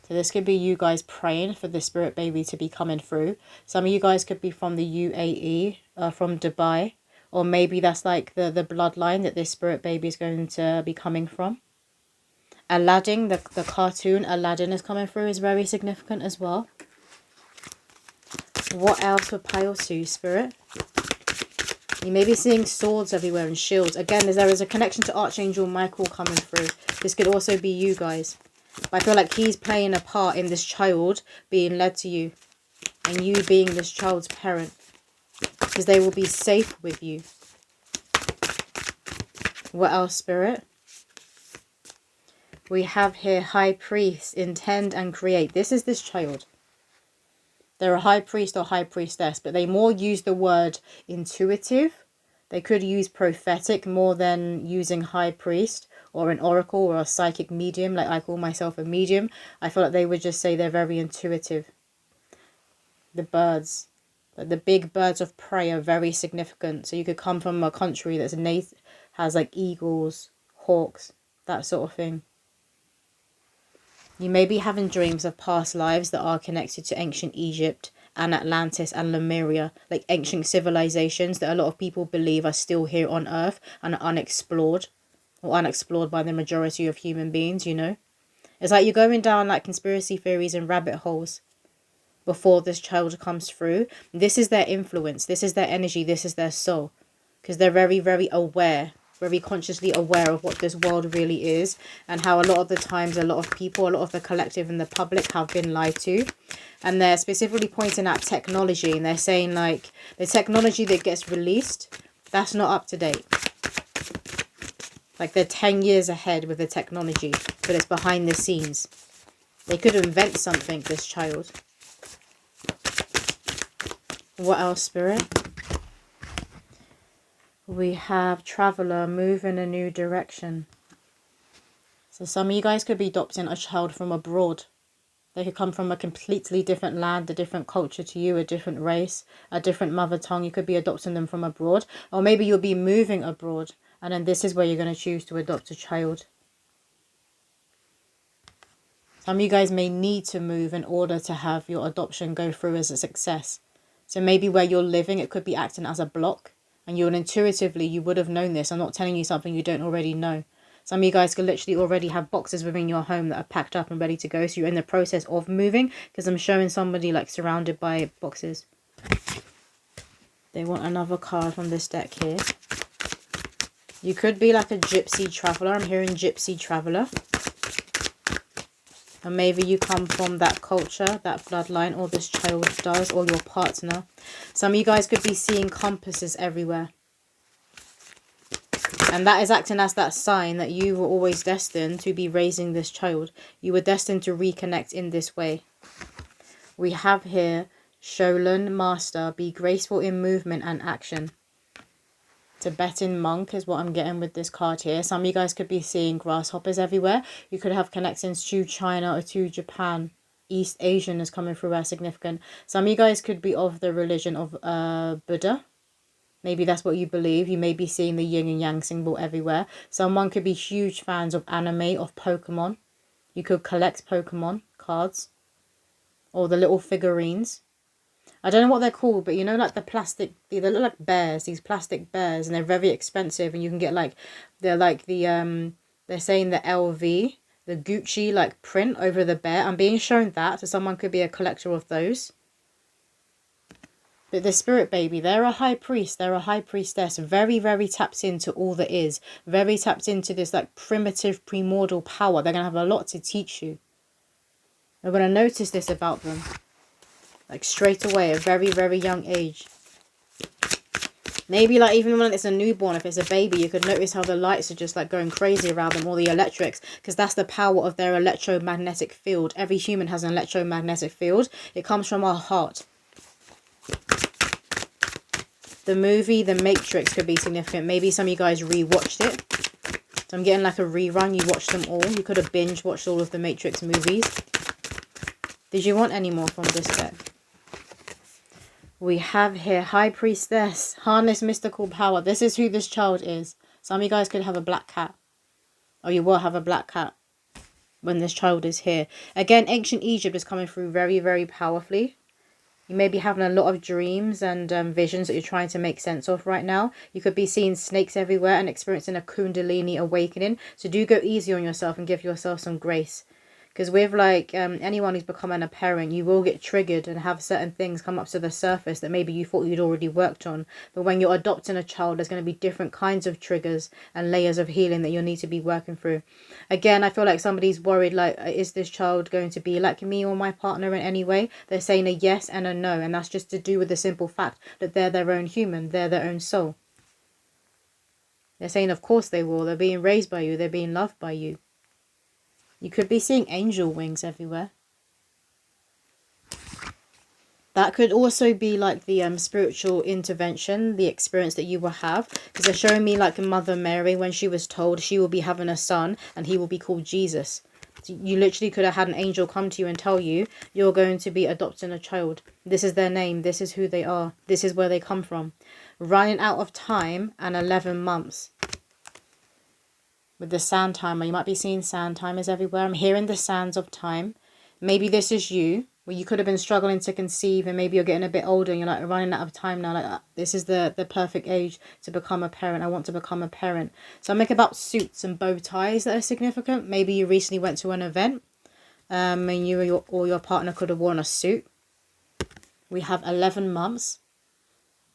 So this could be you guys praying for the spirit baby to be coming through. Some of you guys could be from the UAE, from Dubai, or maybe that's like the bloodline that this spirit baby is going to be coming from. Aladdin, the cartoon Aladdin is coming through, is very significant as well. What else for pile 2, Spirit? You may be seeing swords everywhere and shields. Again, there is a connection to Archangel Michael coming through. This could also be you guys. But I feel like he's playing a part in this child being led to you. And you being this child's parent. Because they will be safe with you. What else, Spirit? We have here High Priest, intend and create. This is this child. They're a high priest or high priestess, but they more use the word intuitive. They could use prophetic more than using high priest or an oracle or a psychic medium, like I call myself a medium. I feel like they would just say they're very intuitive. The birds, the big birds of prey are very significant. So you could come from a country that's has like eagles, hawks, that sort of thing. You may be having dreams of past lives that are connected to ancient Egypt and Atlantis and Lemuria, like ancient civilizations that a lot of people believe are still here on Earth and are unexplored, or unexplored by the majority of human beings, you know. It's like you're going down like conspiracy theories and rabbit holes before this child comes through. This is their influence, this is their energy, this is their soul, because they're very, very aware. Very consciously aware of what this world really is, and how a lot of the times a lot of people, a lot of the collective and the public have been lied to. And they're specifically pointing at technology, and they're saying like the technology that gets released, that's not up to date. Like they're 10 years ahead with the technology, but it's behind the scenes. They could invent something, this child. What else, Spirit? We have traveler, move in a new direction. So some of you guys could be adopting a child from abroad. They could come from a completely different land, a different culture to you, a different race, a different mother tongue. You could be adopting them from abroad. Or maybe you'll be moving abroad. And then this is where you're going to choose to adopt a child. Some of you guys may need to move in order to have your adoption go through as a success. So maybe where you're living, it could be acting as a block. And intuitively, you would have known this. I'm not telling you something you don't already know. Some of you guys could literally already have boxes within your home that are packed up and ready to go. So you're in the process of moving, because I'm showing somebody like surrounded by boxes. They want another card from this deck here. You could be like a gypsy traveler. I'm hearing gypsy traveler. And maybe you come from that culture, that bloodline, or this child does, or your partner. Some of you guys could be seeing compasses everywhere. And that is acting as that sign that you were always destined to be raising this child. You were destined to reconnect in this way. We have here, Shaolin Master, be graceful in movement and action. Tibetan monk is what I'm getting with this card here. Some of you guys could be seeing grasshoppers everywhere. You could have connections to China or to Japan. East Asian is coming through as significant. Some of you guys could be of the religion of Buddha. Maybe that's what you believe. You may be seeing the yin and yang symbol everywhere. Someone could be huge fans of anime, of Pokemon. You could collect Pokemon cards. Or the little figurines. I don't know what they're called, but you know, like the plastic, they look like bears, these plastic bears, and they're very expensive, and you can get like, they're like the, they're saying the LV, the Gucci like print over the bear. I'm being shown that, so someone could be a collector of those. But the spirit baby, they're a high priest, they're a high priestess, very, very tapped into all that is, very tapped into this like primitive, primordial power. They're going to have a lot to teach you. You're going to notice this about them. Like straight away, a very, very young age. Maybe like even when it's a newborn, if it's a baby, you could notice how the lights are just like going crazy around them, or the electrics, because that's the power of their electromagnetic field. Every human has an electromagnetic field. It comes from our heart. The movie The Matrix could be significant. Maybe some of you guys rewatched it. So I'm getting like a rerun. You watched them all. You could have binge watched all of the Matrix movies. Did you want any more from this deck? We have here High Priestess, harness mystical power. This is who this child is. Some of you guys could have a black cat. Or you will have a black cat when this child is here. Again, ancient Egypt is coming through very, very powerfully. You may be having a lot of dreams and visions that you're trying to make sense of right now. You could be seeing snakes everywhere and experiencing a Kundalini awakening. So do go easy on yourself and give yourself some grace. Because with like anyone who's becoming a parent, you will get triggered and have certain things come up to the surface that maybe you thought you'd already worked on. But when you're adopting a child, there's going to be different kinds of triggers and layers of healing that you'll need to be working through. Again, I feel like somebody's worried, like, is this child going to be like me or my partner in any way? They're saying a yes and a no. And that's just to do with the simple fact that they're their own human. They're their own soul. They're saying, of course they will. They're being raised by you. They're being loved by you. You could be seeing angel wings everywhere. That could also be like the spiritual intervention, the experience that you will have. Because they're showing me like Mother Mary when she was told she will be having a son and he will be called Jesus. So you literally could have had an angel come to you and tell you you're going to be adopting a child. This is their name. This is who they are. This is where they come from. Running out of time and 11 months. With the sand timer, you might be seeing sand timers everywhere. I'm hearing the sands of time. Maybe this is you, where you could have been struggling to conceive, and maybe you're getting a bit older and you're like running out of time now. Like, this is the perfect age to become a parent. I want to become a parent. So I'm making about suits and bow ties that are significant. Maybe you recently went to an event, and you or your partner could have worn a suit. We have 11 months.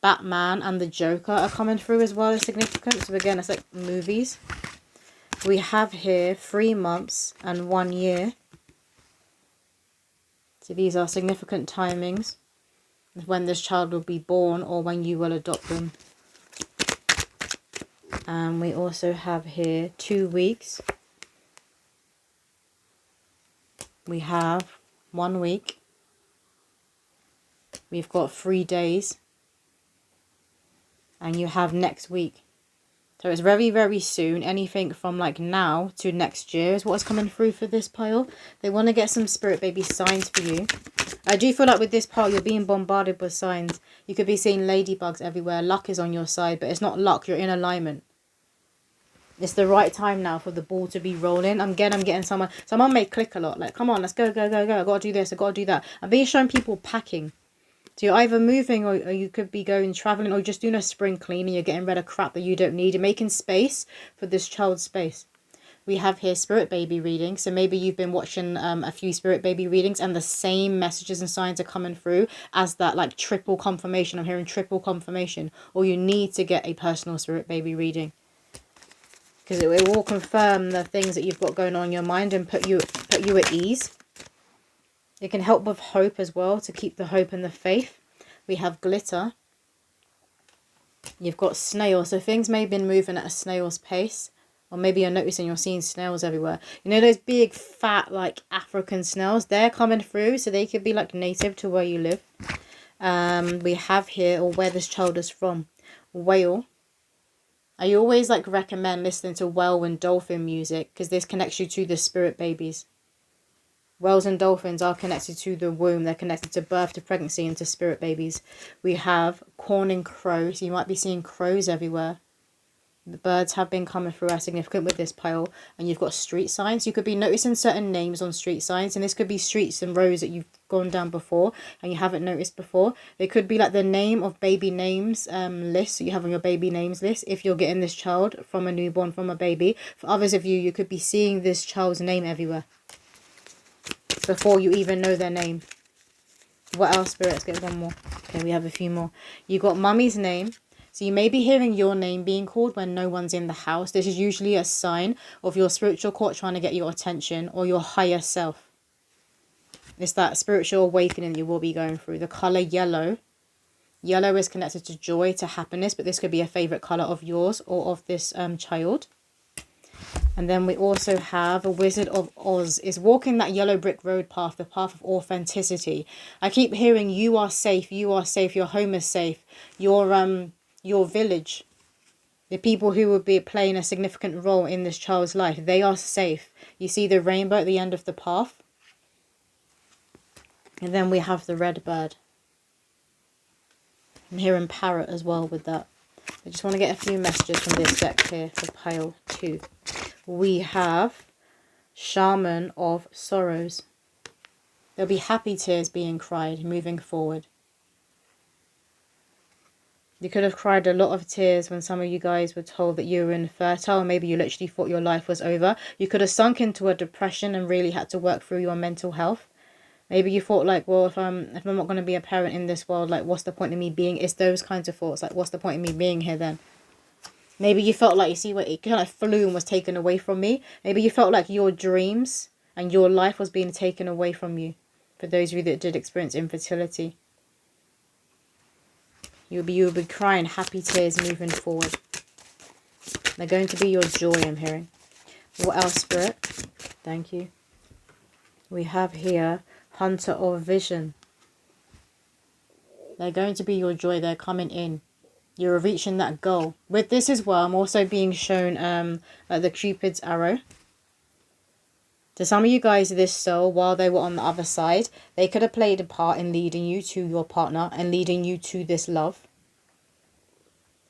Batman and the Joker are coming through as well as significant. So again, it's like movies. We have here 3 months and 1 year. So these are significant timings when this child will be born or when you will adopt them. And we also have here 2 weeks. We have 1 week. We've got 3 days. And you have next week. So it's very, very soon. Anything from like now to next year is what's coming through for this pile. They want to get some spirit baby signs for you. I do feel like with this pile, you're being bombarded with signs. You could be seeing ladybugs everywhere. Luck is on your side, but it's not luck. You're in alignment. It's the right time now for the ball to be rolling. I'm getting someone may click a lot. Like, come on, let's go, go, go, go. I got to do this. I got to do that. I'm being shown people packing. So you're either moving or you could be going traveling or just doing a spring clean and you're getting rid of crap that you don't need. You're making space for this child's space. We have here spirit baby reading. So maybe you've been watching a few spirit baby readings and the same messages and signs are coming through as that like triple confirmation. I'm hearing triple confirmation. Or you need to get a personal spirit baby reading. Because it will confirm the things that you've got going on in your mind and put you at ease. It can help with hope as well, to keep the hope and the faith. We have glitter. You've got snail. So things may have been moving at a snail's pace. Or maybe you're noticing you're seeing snails everywhere. You know those big, fat, like African snails? They're coming through, so they could be like native to where you live. We have here, or where this child is from, whale. I always like recommend listening to whale and dolphin music because this connects you to the spirit babies. Whales and dolphins are connected to the womb. They're connected to birth, to pregnancy, and to spirit babies. We have corn and crow. So you might be seeing crows everywhere. The birds have been coming through as significant with this pile. And you've got street signs. You could be noticing certain names on street signs. And this could be streets and roads that you've gone down before and you haven't noticed before. They could be like the name of baby names list. So you have on your baby names list if you're getting this child from a newborn, from a baby. For others of you, you could be seeing this child's name everywhere before you even know their name. What else, Spirit? Let's get one more. Okay, we have a few more. You got mummy's name. So you may be hearing your name being called when no one's in the house. This is usually a sign of your spiritual court trying to get your attention, or your higher self. It's that spiritual awakening you will be going through. The colour yellow. Yellow is connected to joy, to happiness, but this could be a favourite colour of yours or of this child. And then we also have a Wizard of Oz is walking that yellow brick road path, the path of authenticity. I keep hearing you are safe, your home is safe, your village, the people who would be playing a significant role in this child's life, they are safe. You see the rainbow at the end of the path. And then we have the red bird. I'm hearing parrot as well with that. I just want to get a few messages from this deck here for pile 2. We have Shaman of Sorrows. There'll be happy tears being cried moving forward. You could have cried a lot of tears when some of you guys were told that you were infertile. Maybe you literally thought your life was over. You could have sunk into a depression and really had to work through your mental health. Maybe you thought like, well, if I'm not going to be a parent in this world, like what's the point of me being? It's those kinds of thoughts. Like what's the point of me being here then? Maybe you felt like, you see what it kind of flew and was taken away from me. Maybe you felt like your dreams and your life was being taken away from you. For those of you that did experience infertility. You'll be crying happy tears moving forward. They're going to be your joy, I'm hearing. What else, Spirit? Thank you. We have here Hunter of Vision. They're going to be your joy. They're coming in. You're reaching that goal. With this as well, I'm also being shown like the Cupid's arrow. To some of you guys, this soul, while they were on the other side, they could have played a part in leading you to your partner and leading you to this love.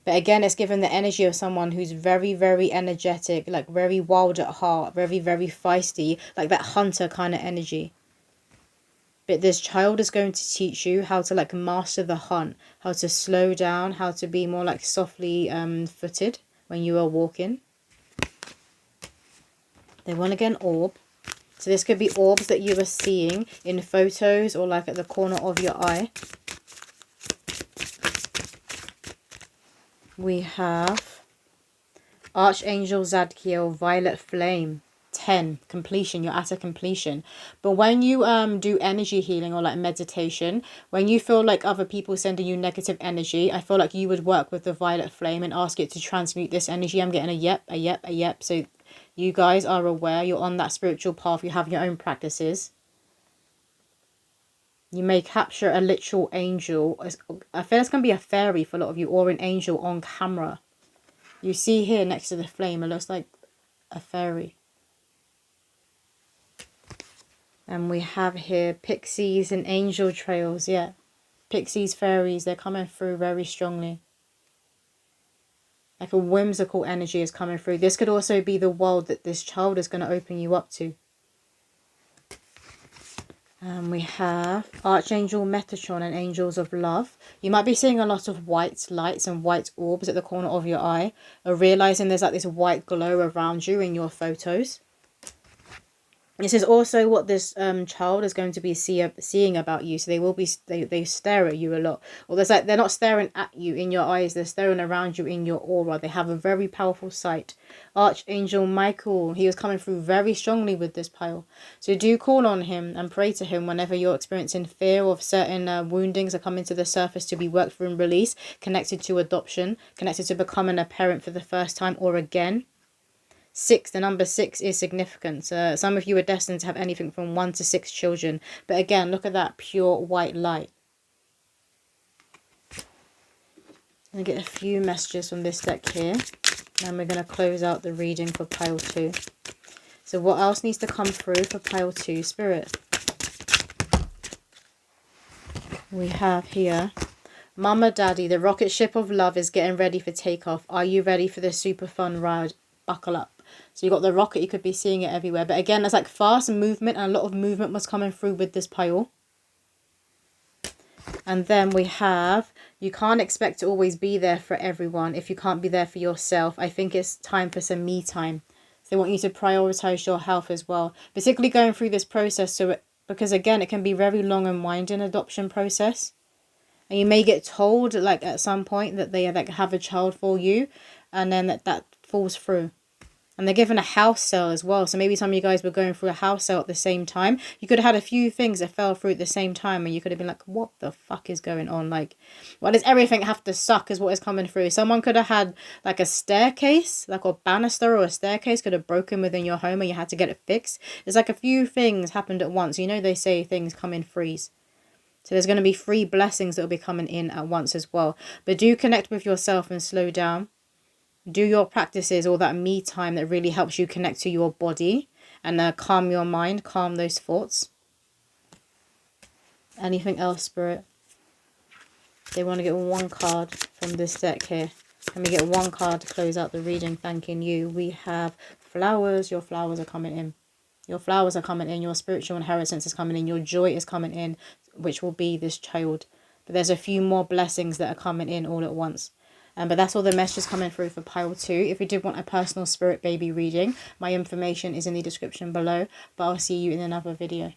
But again, it's given the energy of someone who's very, very energetic, like very wild at heart, very, very feisty, like that hunter kind of energy. But this child is going to teach you how to like master the hunt, how to slow down, how to be more like softly footed when you are walking. They want to get an orb. So this could be orbs that you are seeing in photos or like at the corner of your eye. We have Archangel Zadkiel, Violet Flame. 10, completion. You're at a completion. But when you do energy healing or like meditation, when you feel like other people sending you negative energy, I feel like you would work with the Violet Flame and ask it to transmute this energy. I'm getting a yep, a yep, a yep. So you guys are aware, you're on that spiritual path, you have your own practices. You may capture a literal angel. I feel it's going to be a fairy for a lot of you, or an angel on camera. You see here next to the flame, it looks like a fairy. And we have here pixies and angel trails, yeah. Pixies, fairies, they're coming through very strongly. Like a whimsical energy is coming through. This could also be the world that this child is going to open you up to. And we have Archangel Metatron and Angels of Love. You might be seeing a lot of white lights and white orbs at the corner of your eye, or realizing there's like this white glow around you in your photos. This is also what this child is going to be seeing about you. So they will be they stare at you a lot. Or there's like they're not staring at you in your eyes. They're staring around you in your aura. They have a very powerful sight. Archangel Michael, he was coming through very strongly with this pile. So do call on him and pray to him whenever you're experiencing fear of certain woundings are coming to the surface to be worked through and released, connected to adoption, connected to becoming a parent for the first time or again. 6, the number 6 is significant. Some of you are destined to have anything from 1 to 6 children. But again, look at that pure white light. I'm going to get a few messages from this deck here. And we're going to close out the reading for pile 2. So what else needs to come through for pile 2, Spirit? We have here, Mama, Daddy, the rocket ship of love is getting ready for takeoff. Are you ready for this super fun ride? Buckle up. So you got the rocket, you could be seeing it everywhere. But again, it's like fast movement, and a lot of movement was coming through with this pile. And then we have, you can't expect to always be there for everyone if you can't be there for yourself. I think it's time for some me time. So they want you to prioritize your health as well, particularly going through this process. Because again, it can be very long and winding adoption process. And you may get told like at some point that they like have a child for you, and then that falls through. And they're given a house sale as well. So maybe some of you guys were going through a house sale at the same time. You could have had a few things that fell through at the same time. And you could have been like, what the fuck is going on? Like, why does everything have to suck is what is coming through? Someone could have had like a staircase, like a banister or a staircase could have broken within your home and you had to get it fixed. There's like a few things happened at once. You know, they say things come in threes. So there's going to be 3 blessings that will be coming in at once as well. But do connect with yourself and slow down. Do your practices, all that me time that really helps you connect to your body and calm your mind, calm those thoughts. Anything else, Spirit? They want to get 1 card from this deck here. Let me get 1 card to close out the reading, thanking you. We have flowers. Your flowers are coming in. Your flowers are coming in. Your spiritual inheritance is coming in. Your joy is coming in, which will be this child. But there's a few more blessings that are coming in all at once. But that's all the messages coming through for pile 2. If you did want a personal spirit baby reading, my information is in the description below. But I'll see you in another video.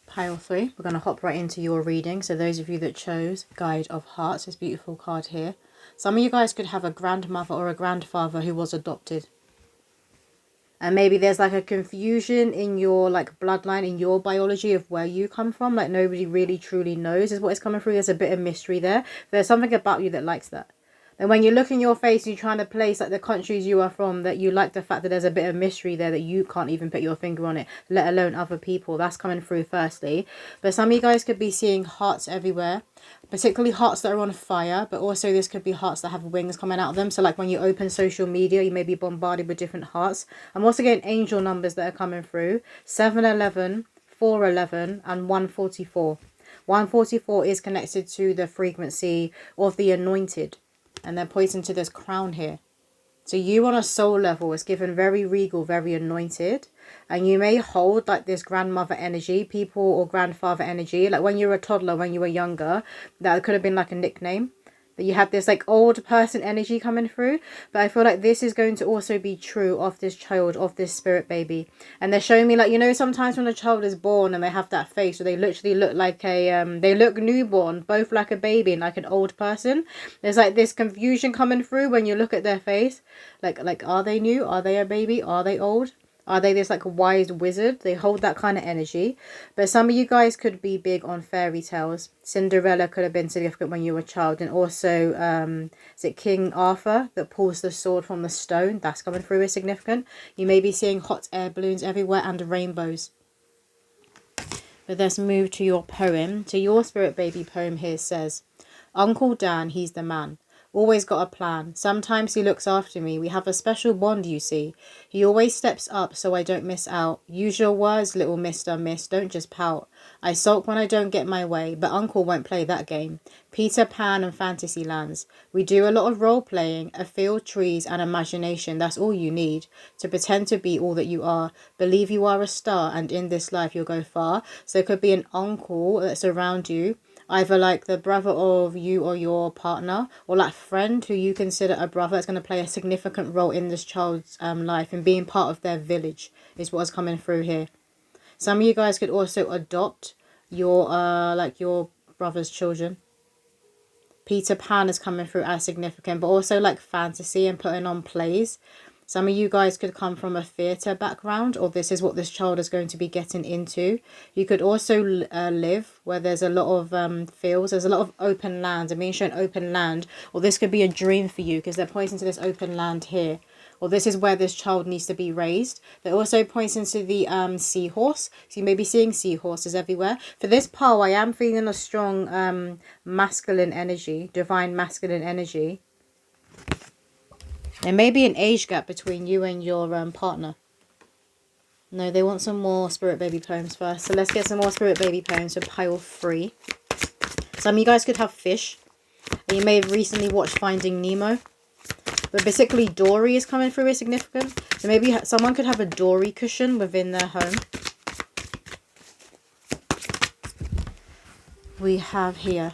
Pile 3, we're going to hop right into your reading. So those of you that chose Guide of Hearts, this beautiful card here. Some of you guys could have a grandmother or a grandfather who was adopted. And maybe there's like a confusion in your like bloodline, in your biology of where you come from. Like nobody really truly knows is what is coming through. There's a bit of mystery there. There's something about you that likes that. And when you look in your face, you're trying to place like the countries you are from, that you like the fact that there's a bit of mystery there that you can't even put your finger on it, let alone other people. That's coming through firstly. But some of you guys could be seeing hearts everywhere, particularly hearts that are on fire, but also this could be hearts that have wings coming out of them. So like when you open social media, you may be bombarded with different hearts. I'm also getting angel numbers that are coming through. 711, 411 and 144. 144 is connected to the frequency of the anointed. And they're pointing to this crown here. So you on a soul level is given very regal, very anointed. And you may hold like this grandmother energy, people or grandfather energy. Like when you were a toddler, when you were younger, that could have been like a nickname. That you have this like old person energy coming through. But I feel like this is going to also be true of this child, of this spirit baby. And they're showing me like, you know, sometimes when a child is born and they have that face where they literally look like a, they look newborn, both like a baby and like an old person. There's like this confusion coming through when you look at their face. Like are they new? Are they a baby? Are they old? Are they this like wise wizard? They hold that kind of energy. But some of you guys could be big on fairy tales. Cinderella could have been significant when you were a child. And also, is it King Arthur that pulls the sword from the stone? That's coming through as significant. You may be seeing hot air balloons everywhere and rainbows. But let's move to your poem. So your spirit baby poem here says, Uncle Dan, he's the man. Always got a plan. Sometimes he looks after me. We have a special bond, you see. He always steps up so I don't miss out. Use your words, little mister, miss. Don't just pout. I sulk when I don't get my way, but Uncle won't play that game. Peter Pan and Fantasy Lands. We do a lot of role-playing, a field, trees, and imagination. That's all you need. To pretend to be all that you are. Believe you are a star, and in this life you'll go far. So it could be an uncle that's around you, either like the brother of you or your partner, or like friend who you consider a brother that's going to play a significant role in this child's life and being part of their village is what's coming through here. Some of you guys could also adopt your like your brother's children. Peter Pan is coming through as significant, but also like fantasy and putting on plays. Some of you guys could come from a theatre background, or this is what this child is going to be getting into. You could also live where there's a lot of fields, there's a lot of open land. I'm being shown open land, or this could be a dream for you because they're pointing to this open land here. Or this is where this child needs to be raised. They're also pointing to the seahorse. So you may be seeing seahorses everywhere. For this pole, I am feeling a strong masculine energy, divine masculine energy. There may be an age gap between you and your partner. No, they want some more Spirit Baby poems first. So let's get some more Spirit Baby poems for pile 3. Some of you guys could have fish. And you may have recently watched Finding Nemo. But basically Dory is coming through as significant. So maybe someone could have a Dory cushion within their home. We have here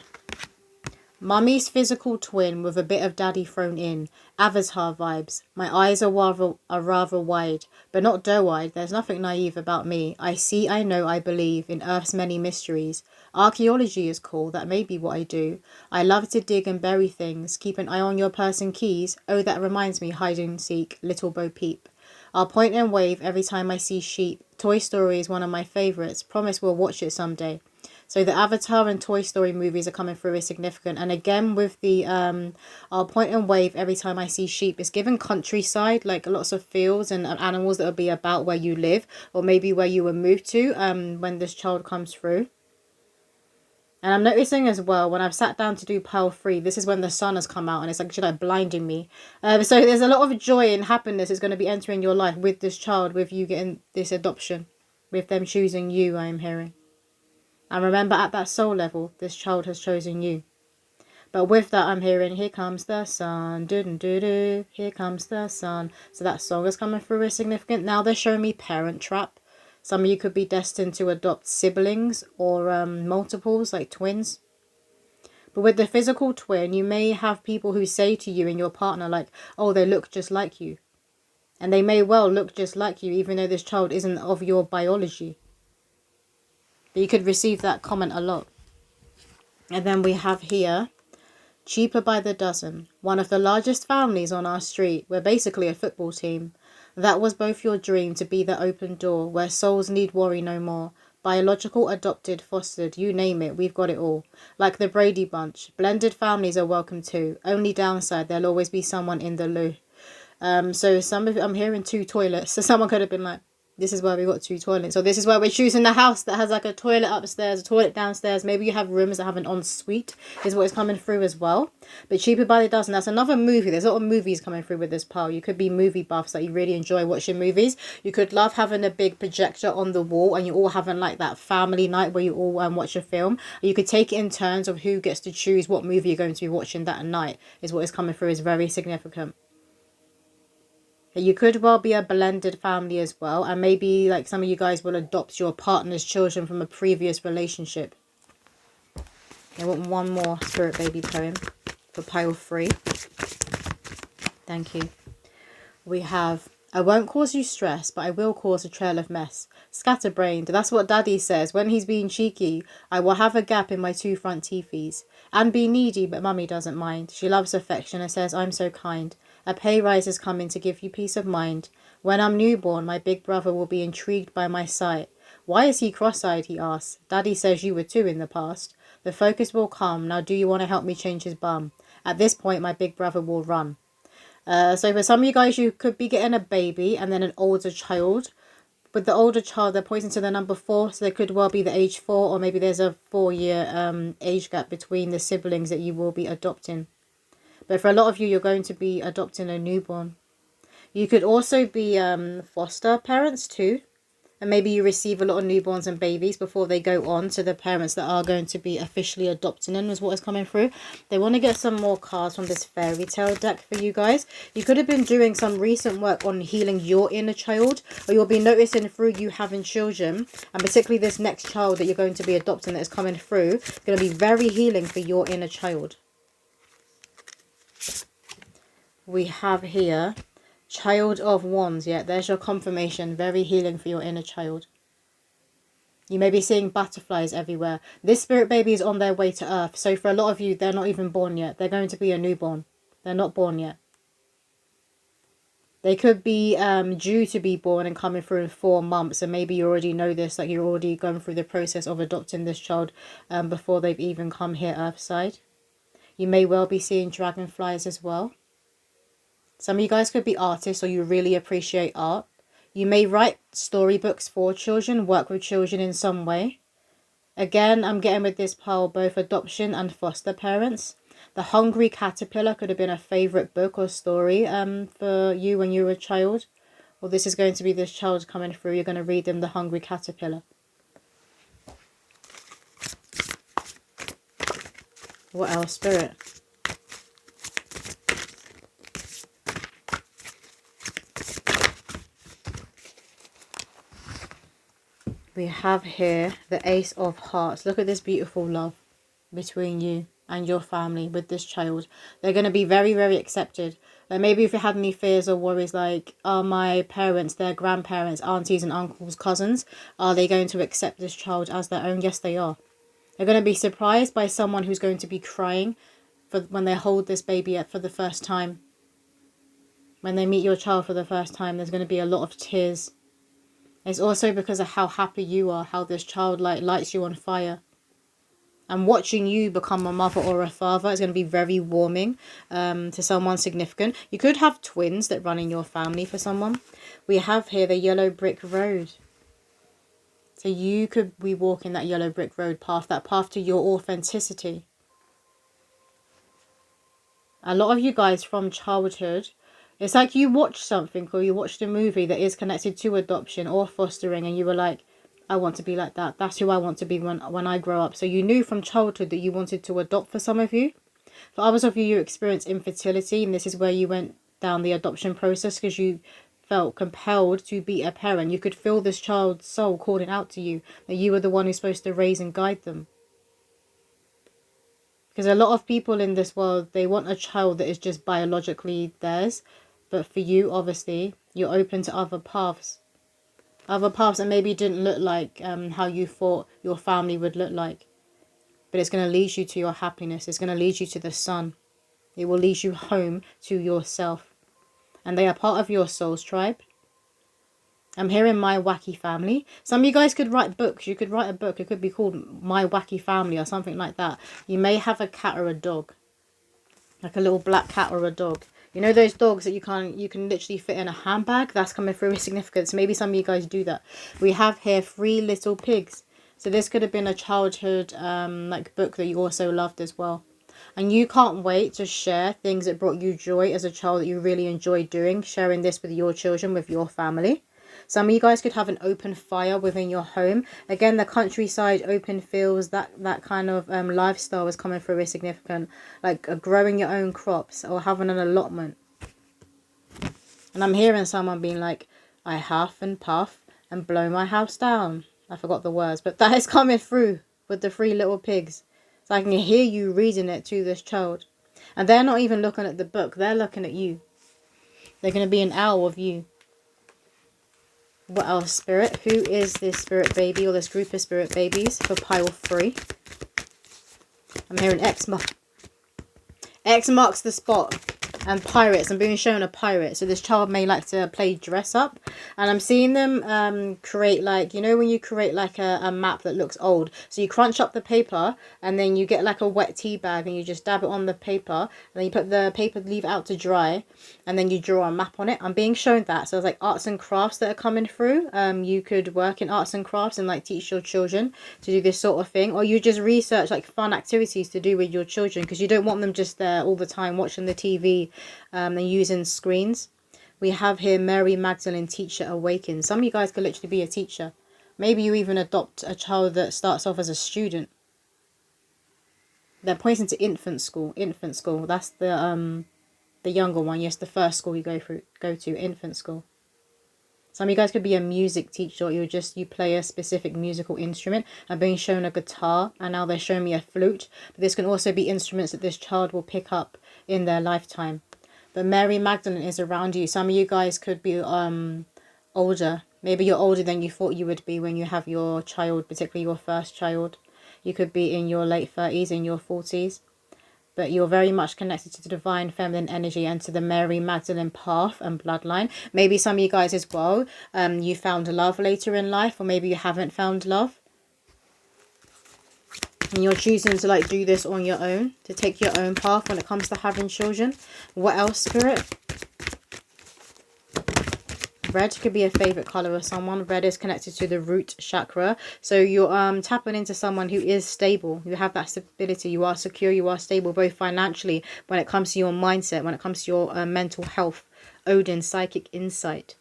Mummy's physical twin with a bit of daddy thrown in. Avatar vibes. My eyes are rather wide, but not doe-eyed. There's nothing naive about me. I see, I know, I believe in Earth's many mysteries. Archaeology is cool. That may be what I do. I love to dig and bury things. Keep an eye on your purse and keys. Oh, that reminds me, hide and seek, little Bo Peep. I'll point and wave every time I see sheep. Toy Story is one of my favourites. Promise we'll watch it someday. So the Avatar and Toy Story movies are coming through as significant. And again with the I'll point and wave every time I see sheep. It's given countryside, like lots of fields and animals that will be about where you live. Or maybe where you were moved to when this child comes through. And I'm noticing as well, when I've sat down to do pile 3, this is when the sun has come out and it's actually like blinding me. So there's a lot of joy and happiness is going to be entering your life with this child, with you getting this adoption. With them choosing you, I am hearing. And remember, at that soul level, this child has chosen you. But with that, I'm hearing, here comes the sun, doo-doo-doo-doo, here comes the sun. So that song is coming through as significant. Now they're showing me parent trap. Some of you could be destined to adopt siblings or multiples, like twins. But with the physical twin, you may have people who say to you and your partner, like, oh, they look just like you. And they may well look just like you, even though this child isn't of your biology. But you could receive that comment a lot. And then we have here, cheaper by the dozen. One of the largest families on our street. We're basically a football team. That was both your dream to be the open door where souls need worry no more. Biological, adopted, fostered, you name it, we've got it all. Like the Brady Bunch, blended families are welcome too. Only downside, there'll always be someone in the loo. So I'm hearing 2 toilets. So someone could have been like, this is where we got 2 toilets. So this is where we're choosing the house that has like a toilet upstairs, a toilet downstairs. Maybe you have rooms that have an ensuite is what is coming through as well. But cheaper by the dozen. That's another movie. There's a lot of movies coming through with this pile. You could be movie buffs that you really enjoy watching movies. You could love having a big projector on the wall and you all having like that family night where you all watch a film. You could take it in turns of who gets to choose what movie you're going to be watching that night is what is coming through is very significant. You could well be a blended family as well. And maybe like some of you guys will adopt your partner's children from a previous relationship. I want one more Spirit Baby poem for pile 3. Thank you. We have, I won't cause you stress, but I will cause a trail of mess. Scatterbrained, that's what Daddy says. When he's being cheeky, I will have a gap in my 2 front teethies. And be needy, but Mummy doesn't mind. She loves affection and says I'm so kind. A pay rise is coming to give you peace of mind. When I'm newborn, my big brother will be intrigued by my sight. Why is he cross-eyed, he asks. Daddy says you were too in the past. The focus will come. Now do you want to help me change his bum? At this point, my big brother will run. So for some of you guys, you could be getting a baby and then an older child. With the older child, they're pointing to the number 4. So they could well be the age 4 or maybe there's a 4-year age gap between the siblings that you will be adopting. But for a lot of you, you're going to be adopting a newborn. You could also be foster parents too. And maybe you receive a lot of newborns and babies before they go on to the parents that are going to be officially adopting them, is what is coming through. They want to get some more cards from this fairy tale deck for you guys. You could have been doing some recent work on healing your inner child, or you'll be noticing through you having children, and particularly this next child that you're going to be adopting that is coming through, going to be very healing for your inner child. We have here Child of Wands. Yeah, there's your confirmation. Very healing for your inner child. You may be seeing butterflies everywhere. This spirit baby is on their way to earth. So for a lot of you, they're not even born yet. They're going to be a newborn. They're not born yet. They could be due to be born and coming through in 4 months. And maybe you already know this. Like you're already going through the process of adopting this child before they've even come here earthside. You may well be seeing dragonflies as well. Some of you guys could be artists, or you really appreciate art. You may write storybooks for children, work with children in some way. Again, I'm getting with this pile both adoption and foster parents. The Hungry Caterpillar could have been a favourite book or story for you when you were a child. Or this is going to be this child coming through. You're going to read them The Hungry Caterpillar. What else, Spirit? We have here the Ace of Hearts. Look at this beautiful love between you and your family with this child. They're going to be very, very accepted. Like maybe if you had any fears or worries like, are my parents, their grandparents, aunties and uncles, cousins, are they going to accept this child as their own? Yes, they are. They're going to be surprised by someone who's going to be crying for when they hold this baby for the first time. When they meet your child for the first time, there's going to be a lot of tears. It's also because of how happy you are, how this child lights you on fire. And watching you become a mother or a father is going to be very warming to someone significant. You could have twins that run in your family for someone. We have here the yellow brick road. So you could be walking that yellow brick road path, that path to your authenticity. A lot of you guys from childhood, it's like you watched something or you watched a movie that is connected to adoption or fostering and you were like, I want to be like that. That's who I want to be when I grow up. So you knew from childhood that you wanted to adopt for some of you. For others of you, you experienced infertility and this is where you went down the adoption process because you felt compelled to be a parent. You could feel this child's soul calling out to you that you were the one who's supposed to raise and guide them. Because a lot of people in this world, they want a child that is just biologically theirs. But for you, obviously, you're open to other paths. Other paths that maybe didn't look like how you thought your family would look like. But it's going to lead you to your happiness. It's going to lead you to the sun. It will lead you home to yourself. And they are part of your soul's tribe. I'm hearing My Wacky Family. Some of you guys could write books. You could write a book. It could be called My Wacky Family or something like that. You may have a cat or a dog. Like a little black cat or a dog. You know those dogs that you can literally fit in a handbag? That's coming through with significance. Maybe some of you guys do that. We have here 3 Little Pigs. So this could have been a childhood book that you also loved as well. And you can't wait to share things that brought you joy as a child that you really enjoyed doing. Sharing this with your children, with your family. Some of you guys could have an open fire within your home. Again, the countryside, open fields, that kind of lifestyle is coming through is significant. Like growing your own crops or having an allotment. And I'm hearing someone being like, I huff and puff and blow my house down. I forgot the words, but that is coming through with the 3 Little Pigs. So I can hear you reading it to this child. And they're not even looking at the book. They're looking at you. They're going to be in awe of you. What else, Spirit? Who is this spirit baby or this group of spirit babies for pile 3? I'm hearing X marks the spot. And pirates. I'm being shown a pirate. So this child may like to play dress up. And I'm seeing them create like, you know when you create like a map that looks old. So you crunch up the paper and then you get like a wet tea bag and you just dab it on the paper. And then you put the paper, leave it out to dry. And then you draw a map on it. I'm being shown that. So it's like arts and crafts that are coming through. You could work in arts and crafts and like teach your children to do this sort of thing. Or you just research like fun activities to do with your children. Because you don't want them just there all the time watching the TV. And using screens. We have here Mary Magdalene Teacher Awakens. Some of you guys could literally be a teacher. Maybe you even adopt a child that starts off as a student. They're pointing to infant school. Infant school. That's the younger one. Yes, the first school you go to, infant school. Some of you guys could be a music teacher, or you play a specific musical instrument. I'm being shown a guitar, and now they're showing me a flute. But this can also be instruments that this child will pick up in their lifetime. But Mary Magdalene is around you. Some of you guys could be older. Maybe you're older than you thought you would be when you have your child, particularly your first child. You could be in your late 30s, in your 40s. But you're very much connected to the divine feminine energy and to the Mary Magdalene path and bloodline. Maybe some of you guys as well, you found love later in life, or maybe you haven't found love. And you're choosing to like do this on your own, to take your own path when it comes to having children. What else, Spirit? Red could be a favorite color of someone. Red is connected to the root chakra. So you're tapping into someone who is stable. You have that stability. You are secure. You are stable, both financially, when it comes to your mindset, when it comes to your mental health. Odin, psychic insight.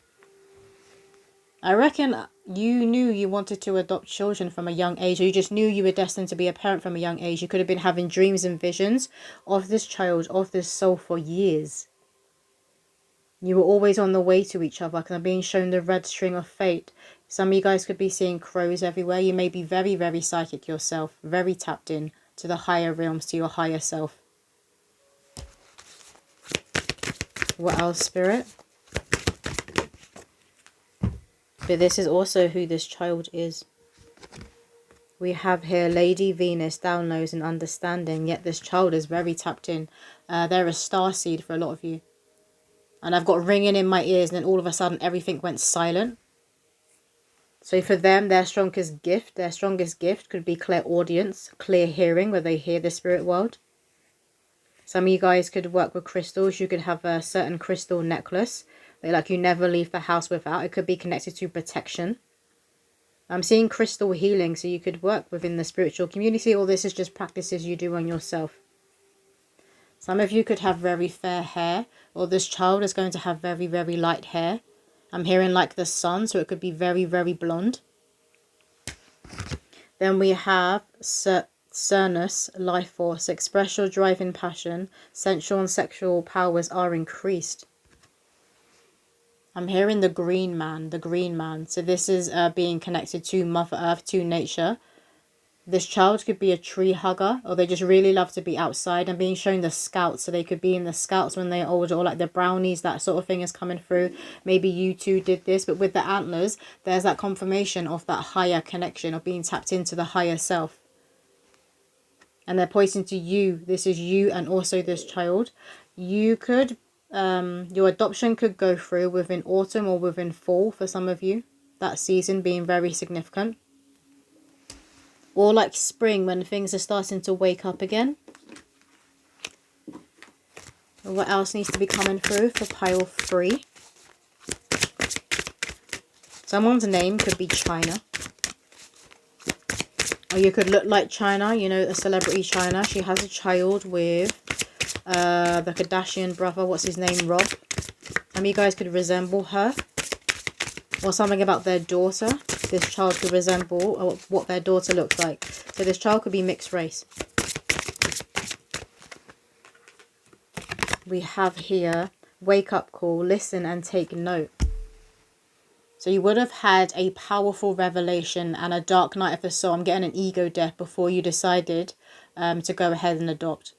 I reckon you knew you wanted to adopt children from a young age, or you just knew you were destined to be a parent from a young age. You could have been having dreams and visions of this child, of this soul for years. You were always on the way to each other, because I'm being shown the red string of fate. Some of you guys could be seeing crows everywhere. You may be very, very psychic yourself, very tapped in to the higher realms, to your higher self. What else, Spirit? But this is also who this child is. We have here Lady Venus, downloads and understanding. Yet this child is very tapped in. They're a starseed for a lot of you. And I've got ringing in my ears, and then all of a sudden everything went silent. So for them, their strongest gift could be clairaudience, clear hearing, where they hear the spirit world. Some of you guys could work with crystals. You could have a certain crystal necklace that like you never leave the house without. It could be connected to protection. I'm seeing crystal healing, so you could work within the spiritual community, or this is just practices you do on yourself. Some of you could have very fair hair, or this child is going to have very, very light hair. I'm hearing like the sun, so it could be very, very blonde. Then we have Cernus, life force, express your drive in passion, sensual and sexual powers are increased. I'm hearing the green man. So this is being connected to Mother Earth, to nature. This child could be a tree hugger, or they just really love to be outside. I'm being shown the scouts, so they could be in the scouts when they're older, or like the brownies, that sort of thing is coming through. Maybe you two did this, but with the antlers, there's that confirmation of that higher connection, of being tapped into the higher self. And they're pointing to you. This is you and also this child. You could, your adoption could go through within autumn or within fall for some of you. That season being very significant. Or like spring, when things are starting to wake up again. What else needs to be coming through for pile 3? Someone's name could be China. Or you could look like China, you know, a celebrity China. She has a child with the Kardashian brother. What's his name? Rob. Some of you guys could resemble her. Or something about their daughter. This child could resemble what their daughter looks like. So this child could be mixed race. We have here, wake up call, listen and take note. So you would have had a powerful revelation and a dark night of the soul. I'm getting an ego death before you decided to go ahead and adopt.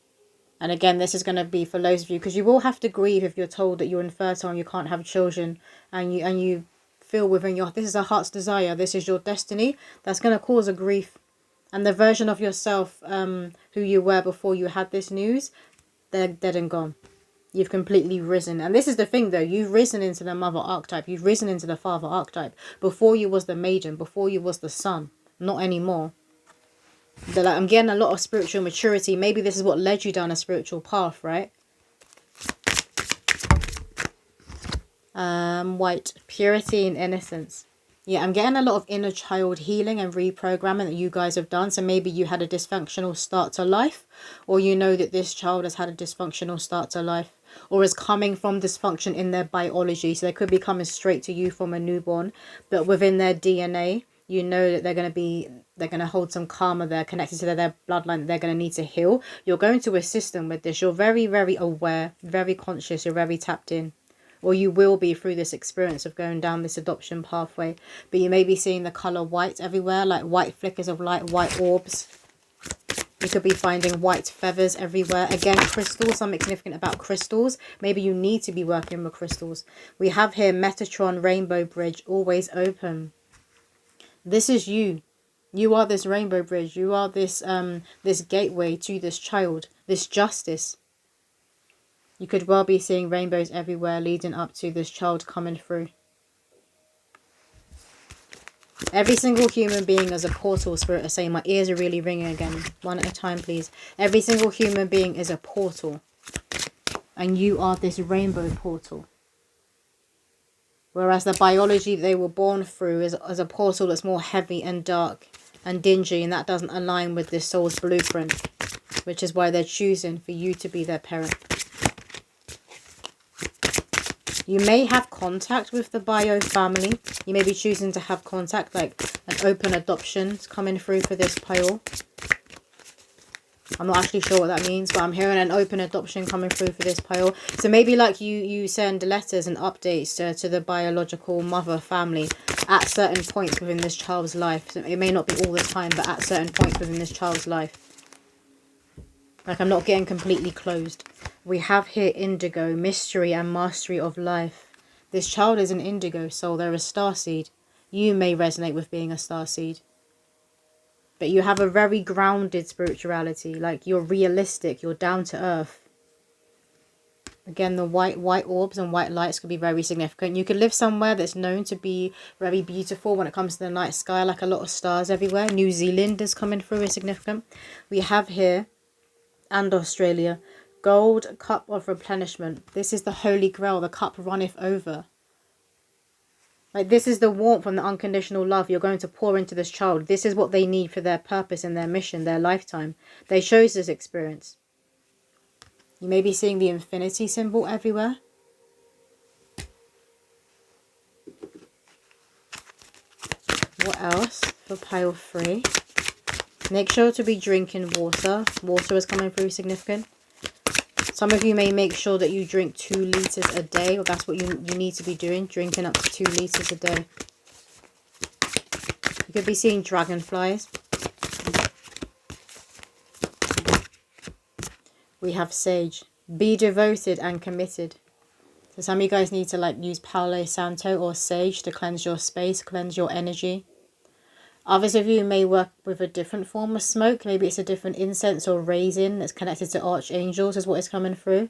And again, this is going to be for those of you, because you will have to grieve if you're told that you're infertile and you can't have children, and you feel within your, this is a heart's desire, this is your destiny. That's going to cause a grief. And the version of yourself who you were before you had this news, they're dead and gone. You've completely risen. And this is the thing, though. You've risen into the mother archetype. You've risen into the father archetype. Before you was the maiden. Before you was the son. Not anymore. But like, I'm getting a lot of spiritual maturity. Maybe this is what led you down a spiritual path, right? White. Purity and innocence. Yeah, I'm getting a lot of inner child healing and reprogramming that you guys have done. So maybe you had a dysfunctional start to life. Or you know that this child has had a dysfunctional start to life. Or is coming from dysfunction in their biology. So they could be coming straight to you from a newborn. But within their DNA, you know that they're going to hold some karma there connected to their bloodline that they're going to need to heal. You're going to assist them with this. You're very, very aware, very conscious. You're very tapped in. Or you will be through this experience of going down this adoption pathway. But you may be seeing the colour white everywhere, like white flickers of light, white orbs. You could be finding white feathers everywhere. Again, crystals, something significant about crystals. Maybe you need to be working with crystals. We have here Metatron Rainbow Bridge, always open. This is you. You are this rainbow bridge. You are this this gateway to this child, this justice. You could well be seeing rainbows everywhere leading up to this child coming through. Every single human being is a portal, Spirit is saying. My ears are really ringing again. One at a time, please. Every single human being is a portal. And you are this rainbow portal. Whereas the biology they were born through is a portal that's more heavy and dark and dingy. And that doesn't align with this soul's blueprint. Which is why they're choosing for you to be their parent. You may have contact with the bio family. You may be choosing to have contact, like an open adoption coming through for this pile. I'm not actually sure what that means, but I'm hearing an open adoption coming through for this pile. So maybe like you send letters and updates to the biological mother family at certain points within this child's life. So it may not be all the time, but at certain points within this child's life. Like I'm not getting completely closed. We have here indigo, mystery and mastery of life. This child is an indigo soul. They're a starseed. You may resonate with being a starseed. But you have a very grounded spirituality. Like you're realistic. You're down to earth. Again, the white orbs and white lights could be very significant. You could live somewhere that's known to be very beautiful when it comes to the night sky. Like a lot of stars everywhere. New Zealand is coming through is significant. We have here, and Australia, gold cup of replenishment. This is the holy grail. The cup runneth over. Like this is the warmth and the unconditional love you're going to pour into this child. This is what they need for their purpose and their mission, their lifetime. They chose this experience. You may be seeing the infinity symbol everywhere. What else for pile 3? Make sure to be drinking water. Water is coming through significant. Some of you may make sure that you drink 2 litres a day. Or that's what you need to be doing. Drinking up to 2 litres a day. You could be seeing dragonflies. We have sage. Be devoted and committed. So some of you guys need to like use Palo Santo or sage to cleanse your space, cleanse your energy. Others of you may work with a different form of smoke. Maybe it's a different incense or resin that's connected to archangels is what is coming through.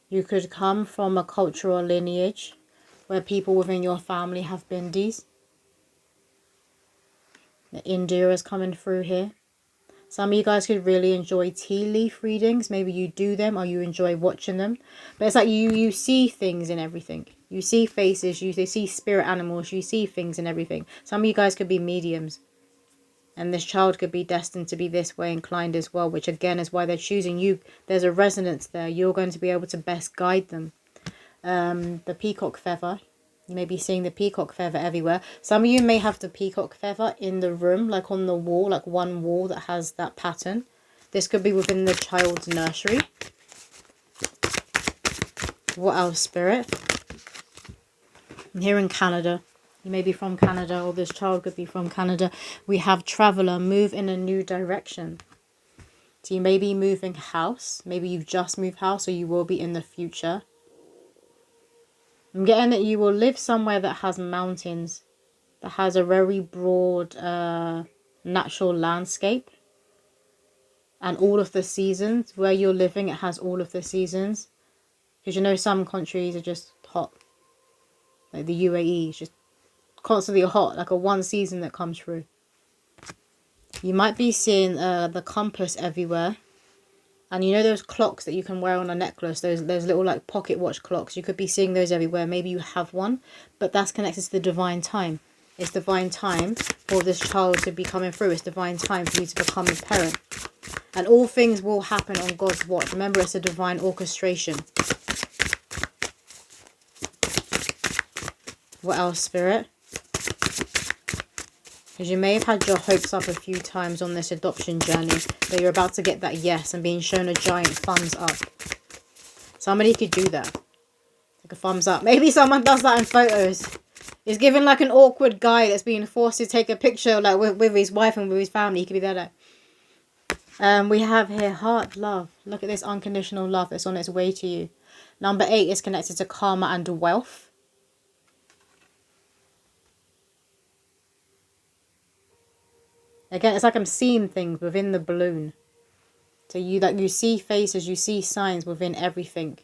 You could come from a cultural lineage where people within your family have bindis. India is coming through here. Some of you guys could really enjoy tea leaf readings. Maybe you do them or you enjoy watching them. But it's like you see things in everything. You see faces, you see spirit animals, you see things in everything. Some of you guys could be mediums. And this child could be destined to be this way inclined as well. Which again is why they're choosing you. There's a resonance there. You're going to be able to best guide them. The peacock feather. You may be seeing the peacock feather everywhere. Some of you may have the peacock feather in the room, like on the wall, like one wall that has that pattern. This could be within the child's nursery. What else, Spirit? I'm here in Canada. You may be from Canada, or this child could be from Canada. We have traveler, move in a new direction. So you may be moving house. Maybe you've just moved house, or you will be in the future. I'm getting that you will live somewhere that has mountains, that has a very broad natural landscape. and all of the seasons. Where you're living, it has all of the seasons. Because you know some countries are just hot. Like the UAE is just constantly hot. Like a one season that comes through. You might be seeing the compass everywhere. And you know those clocks that you can wear on a necklace? Those little like pocket watch clocks. You could be seeing those everywhere. Maybe you have one. But that's connected to the divine time. It's divine time for this child to be coming through. It's divine time for you to become a parent. And all things will happen on God's watch. Remember, it's a divine orchestration. What else, Spirit? Because you may have had your hopes up a few times on this adoption journey. But you're about to get that yes and being shown a giant thumbs up. Somebody could do that. Like a thumbs up. Maybe someone does that in photos. It's given like an awkward guy that's being forced to take a picture like with his wife and with his family. He could be there like... we have here heart, love. Look at this unconditional love that's on its way to you. Number 8 is connected to karma and wealth. Again, it's like I'm seeing things within the balloon. So you see faces, you see signs within everything.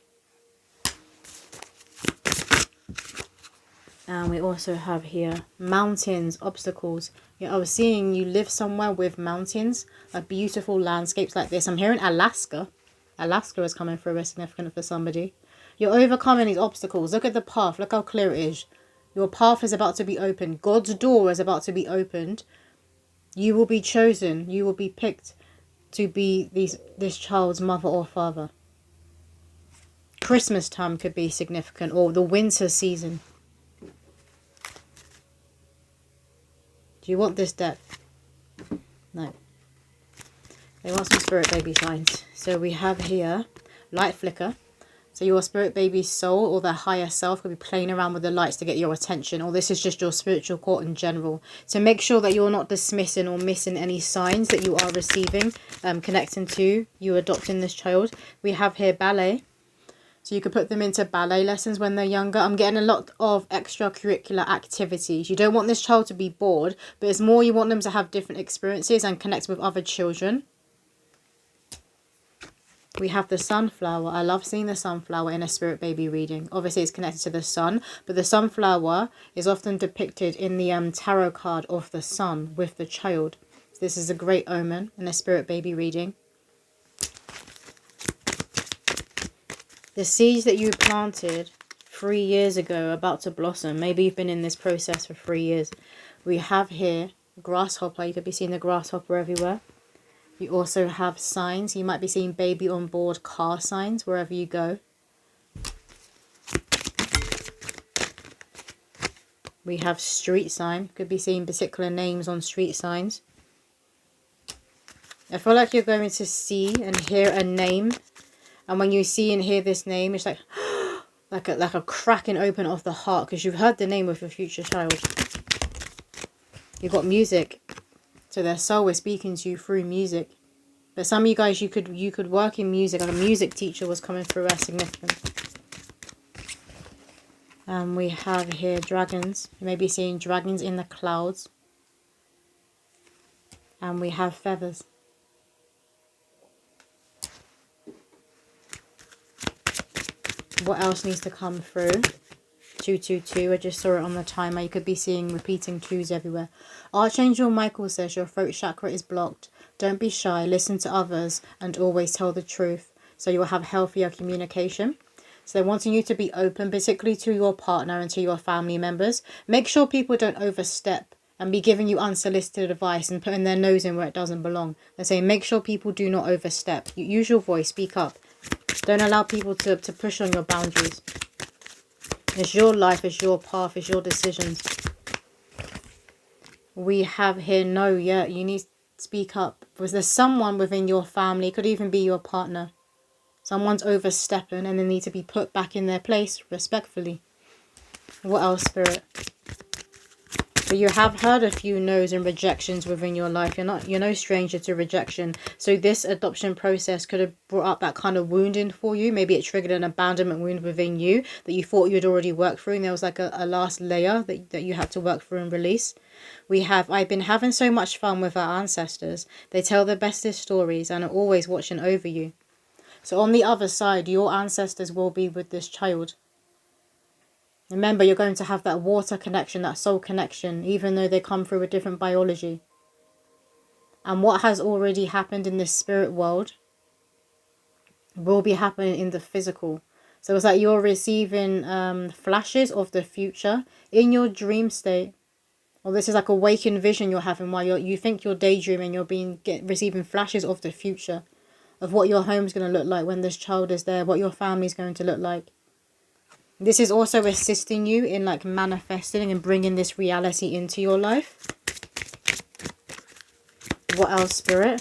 And we also have here mountains, obstacles. I was seeing you live somewhere with mountains, like beautiful landscapes like this. I'm hearing Alaska. Alaska is coming through as significant for somebody. You're overcoming these obstacles. Look at the path. Look how clear it is. Your path is about to be opened. God's door is about to be opened. You will be chosen. You will be picked to be this child's mother or father. Christmas time could be significant, or the winter season. Do you want this depth? No. They want some spirit baby signs. So we have here light flicker. So your spirit baby's soul or their higher self could be playing around with the lights to get your attention. Or this is just your spiritual court in general. So make sure that you're not dismissing or missing any signs that you are receiving, connecting to you adopting this child. We have here ballet. So you could put them into ballet lessons when they're younger. I'm getting a lot of extracurricular activities. You don't want this child to be bored, but it's more you want them to have different experiences and connect with other children. We have the sunflower. I love seeing the sunflower in a spirit baby reading. Obviously, it's connected to the sun, but the sunflower is often depicted in the tarot card of the sun with the child. So this is a great omen in a spirit baby reading. The seeds that you planted 3 years ago are about to blossom. Maybe you've been in this process for 3 years. We have here grasshopper. You could be seeing the grasshopper everywhere. You also have signs. You might be seeing baby on board car signs wherever you go. We have street sign. Could be seeing particular names on street signs. I feel like you're going to see and hear a name. And when you see and hear this name, it's like a cracking open of the heart, because you've heard the name of your future child. You've got music, so their soul is speaking to you through music. But some of you guys, you could work in music, like a music teacher was coming through as significant. And we have here dragons. You may be seeing dragons in the clouds. And we have feathers. What else needs to come through? 222. I just saw it on the timer. You could be seeing repeating 2s everywhere. Archangel Michael says your throat chakra is blocked. Don't be shy. Listen to others and always tell the truth. So you will have healthier communication. So they're wanting you to be open, particularly to your partner and to your family members. Make sure people don't overstep and be giving you unsolicited advice and putting their nose in where it doesn't belong. They're saying make sure people do not overstep. Use your voice. Speak up. Don't allow people to push on your boundaries. It's your life, it's your path, it's your decisions. We have here, no, yeah, you need to speak up. Because there's someone within your family, it could even be your partner. Someone's overstepping and they need to be put back in their place respectfully. What else, Spirit? So you have heard a few no's and rejections within your life. You're no stranger to rejection. So this adoption process could have brought up that kind of wounding for you. Maybe it triggered an abandonment wound within you that you thought you'd already worked through, and there was like a last layer that you had to work through and release. I've been having so much fun with our ancestors. They tell the bestest stories and are always watching over you. So on the other side, your ancestors will be with this child. Remember, you're going to have that water connection, that soul connection, even though they come through a different biology. And what has already happened in this spirit world will be happening in the physical. So it's like you're receiving flashes of the future in your dream state. Or this is like a waking vision you're having while you think you're daydreaming. You're receiving flashes of the future, of what your home's going to look like when this child is there, what your family's going to look like. This is also assisting you in like manifesting and bringing this reality into your life. What else, Spirit?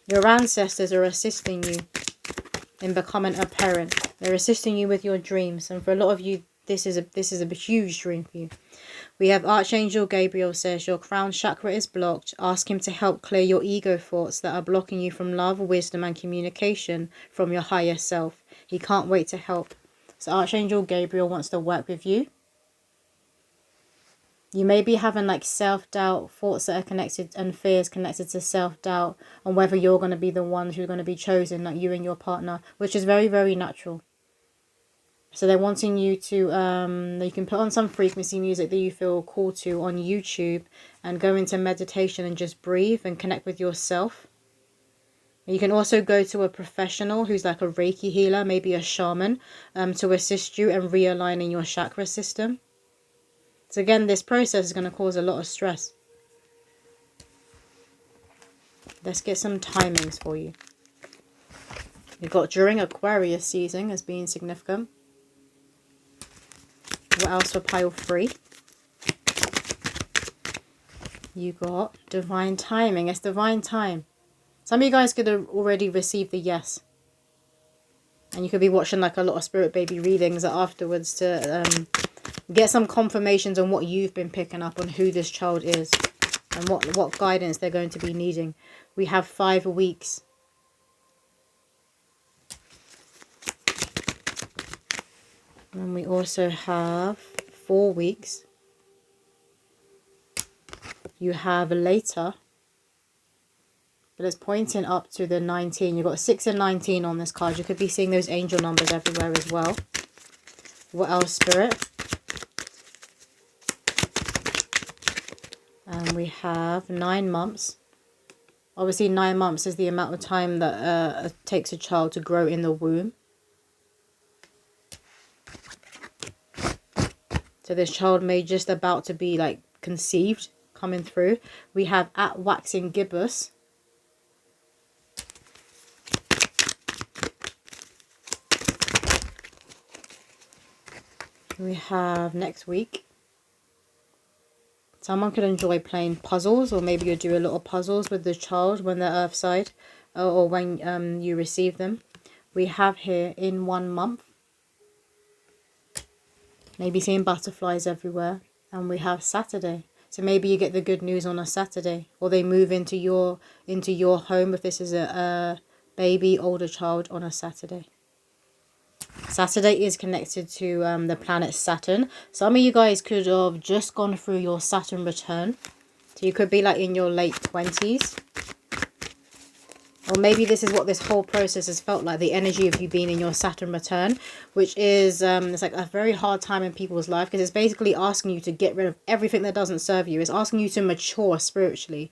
Your ancestors are assisting you in becoming a parent. They're assisting you with your dreams. And for a lot of you, this is a huge dream for you. We have Archangel Gabriel says your crown chakra is blocked. Ask him to help clear your ego thoughts that are blocking you from love, wisdom and communication from your higher self. He can't wait to help. So Archangel Gabriel wants to work with you. You may be having like self-doubt, thoughts that are connected and fears connected to self-doubt on whether you're going to be the ones who are going to be chosen, like you and your partner, which is very, very natural. So they're wanting you to, you can put on some frequency music that you feel called to on YouTube and go into meditation and just breathe and connect with yourself. You can also go to a professional who's like a Reiki healer, maybe a shaman, to assist you in realigning your chakra system. So again, this process is going to cause a lot of stress. Let's get some timings for you. You've got during Aquarius season as being significant. What else for pile 3? You got divine timing. It's divine time. Some of you guys could have already received the yes. And you could be watching like a lot of spirit baby readings afterwards to get some confirmations on what you've been picking up on who this child is. And what guidance they're going to be needing. We have 5 weeks. And we also have 4 weeks. You have later. But it's pointing up to the 19. You've got 6 and 19 on this card. You could be seeing those angel numbers everywhere as well. What else, Spirit? And we have 9 months. Obviously, 9 months is the amount of time that it takes a child to grow in the womb. So this child may just about to be like conceived, coming through. We have at waxing gibbous. We have next week. Someone could enjoy playing puzzles, or maybe you do a lot of puzzles with the child when they're earthside, or when you receive them. We have here in 1 month. Maybe seeing butterflies everywhere. And we have Saturday. So maybe you get the good news on a Saturday, or they move into your home if this is a baby, older child on a Saturday. Saturday is connected to the planet Saturn. Some of you guys could have just gone through your Saturn return. So you could be like in your late 20s. Or maybe this is what this whole process has felt like. The energy of you being in your Saturn return. Which is it's like a very hard time in people's life. Because it's basically asking you to get rid of everything that doesn't serve you. It's asking you to mature spiritually.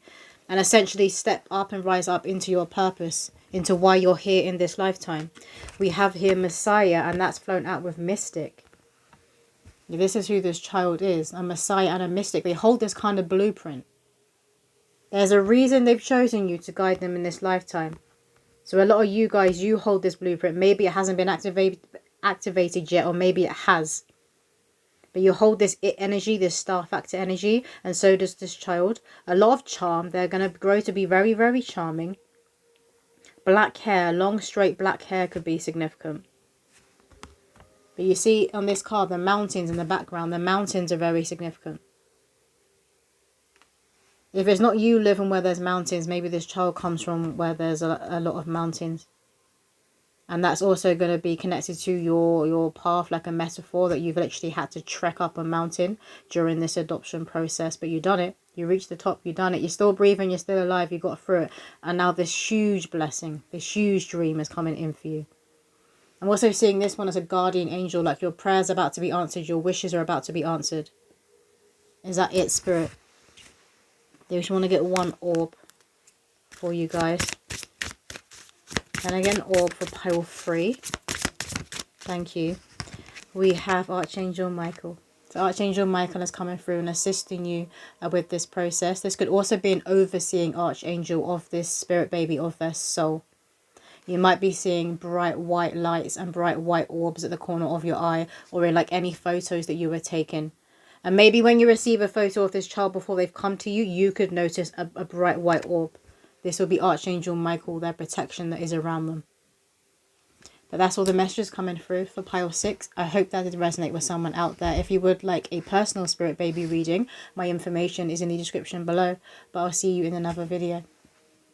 And essentially step up and rise up into your purpose. Into why you're here in this lifetime. We have here Messiah, and that's flown out with Mystic. This is who this child is. A Messiah and a Mystic. They hold this kind of blueprint. There's a reason they've chosen you to guide them in this lifetime. So a lot of you guys, you hold this blueprint. Maybe it hasn't been activated yet, or maybe it has. But you hold this it energy, this star factor energy, and so does this child. A lot of charm. They're going to grow to be very, very charming. Black hair, long straight black hair could be significant. But you see on this card, the mountains in the background, the mountains are very significant. If it's not you living where there's mountains, maybe this child comes from where there's a lot of mountains. And that's also going to be connected to your path, like a metaphor that you've literally had to trek up a mountain during this adoption process. But you've done it. You reached the top. You've done it. You're still breathing. You're still alive. You got through it. And now this huge blessing, this huge dream is coming in for you. I'm also seeing this one as a guardian angel, like your prayers are about to be answered. Your wishes are about to be answered. Is that it, Spirit? They just want to get one orb for you guys. And again, orb for pile 3. Thank you. We have Archangel Michael. So Archangel Michael is coming through and assisting you with this process. This could also be an overseeing archangel of this spirit baby, of their soul. You might be seeing bright white lights and bright white orbs at the corner of your eye, or in like any photos that you were taking. And maybe when you receive a photo of this child before they've come to you, you could notice a bright white orb. This will be Archangel Michael, their protection that is around them. But that's all the messages coming through for pile 6. I hope that did resonate with someone out there. If you would like a personal spirit baby reading, my information is in the description below. But I'll see you in another video.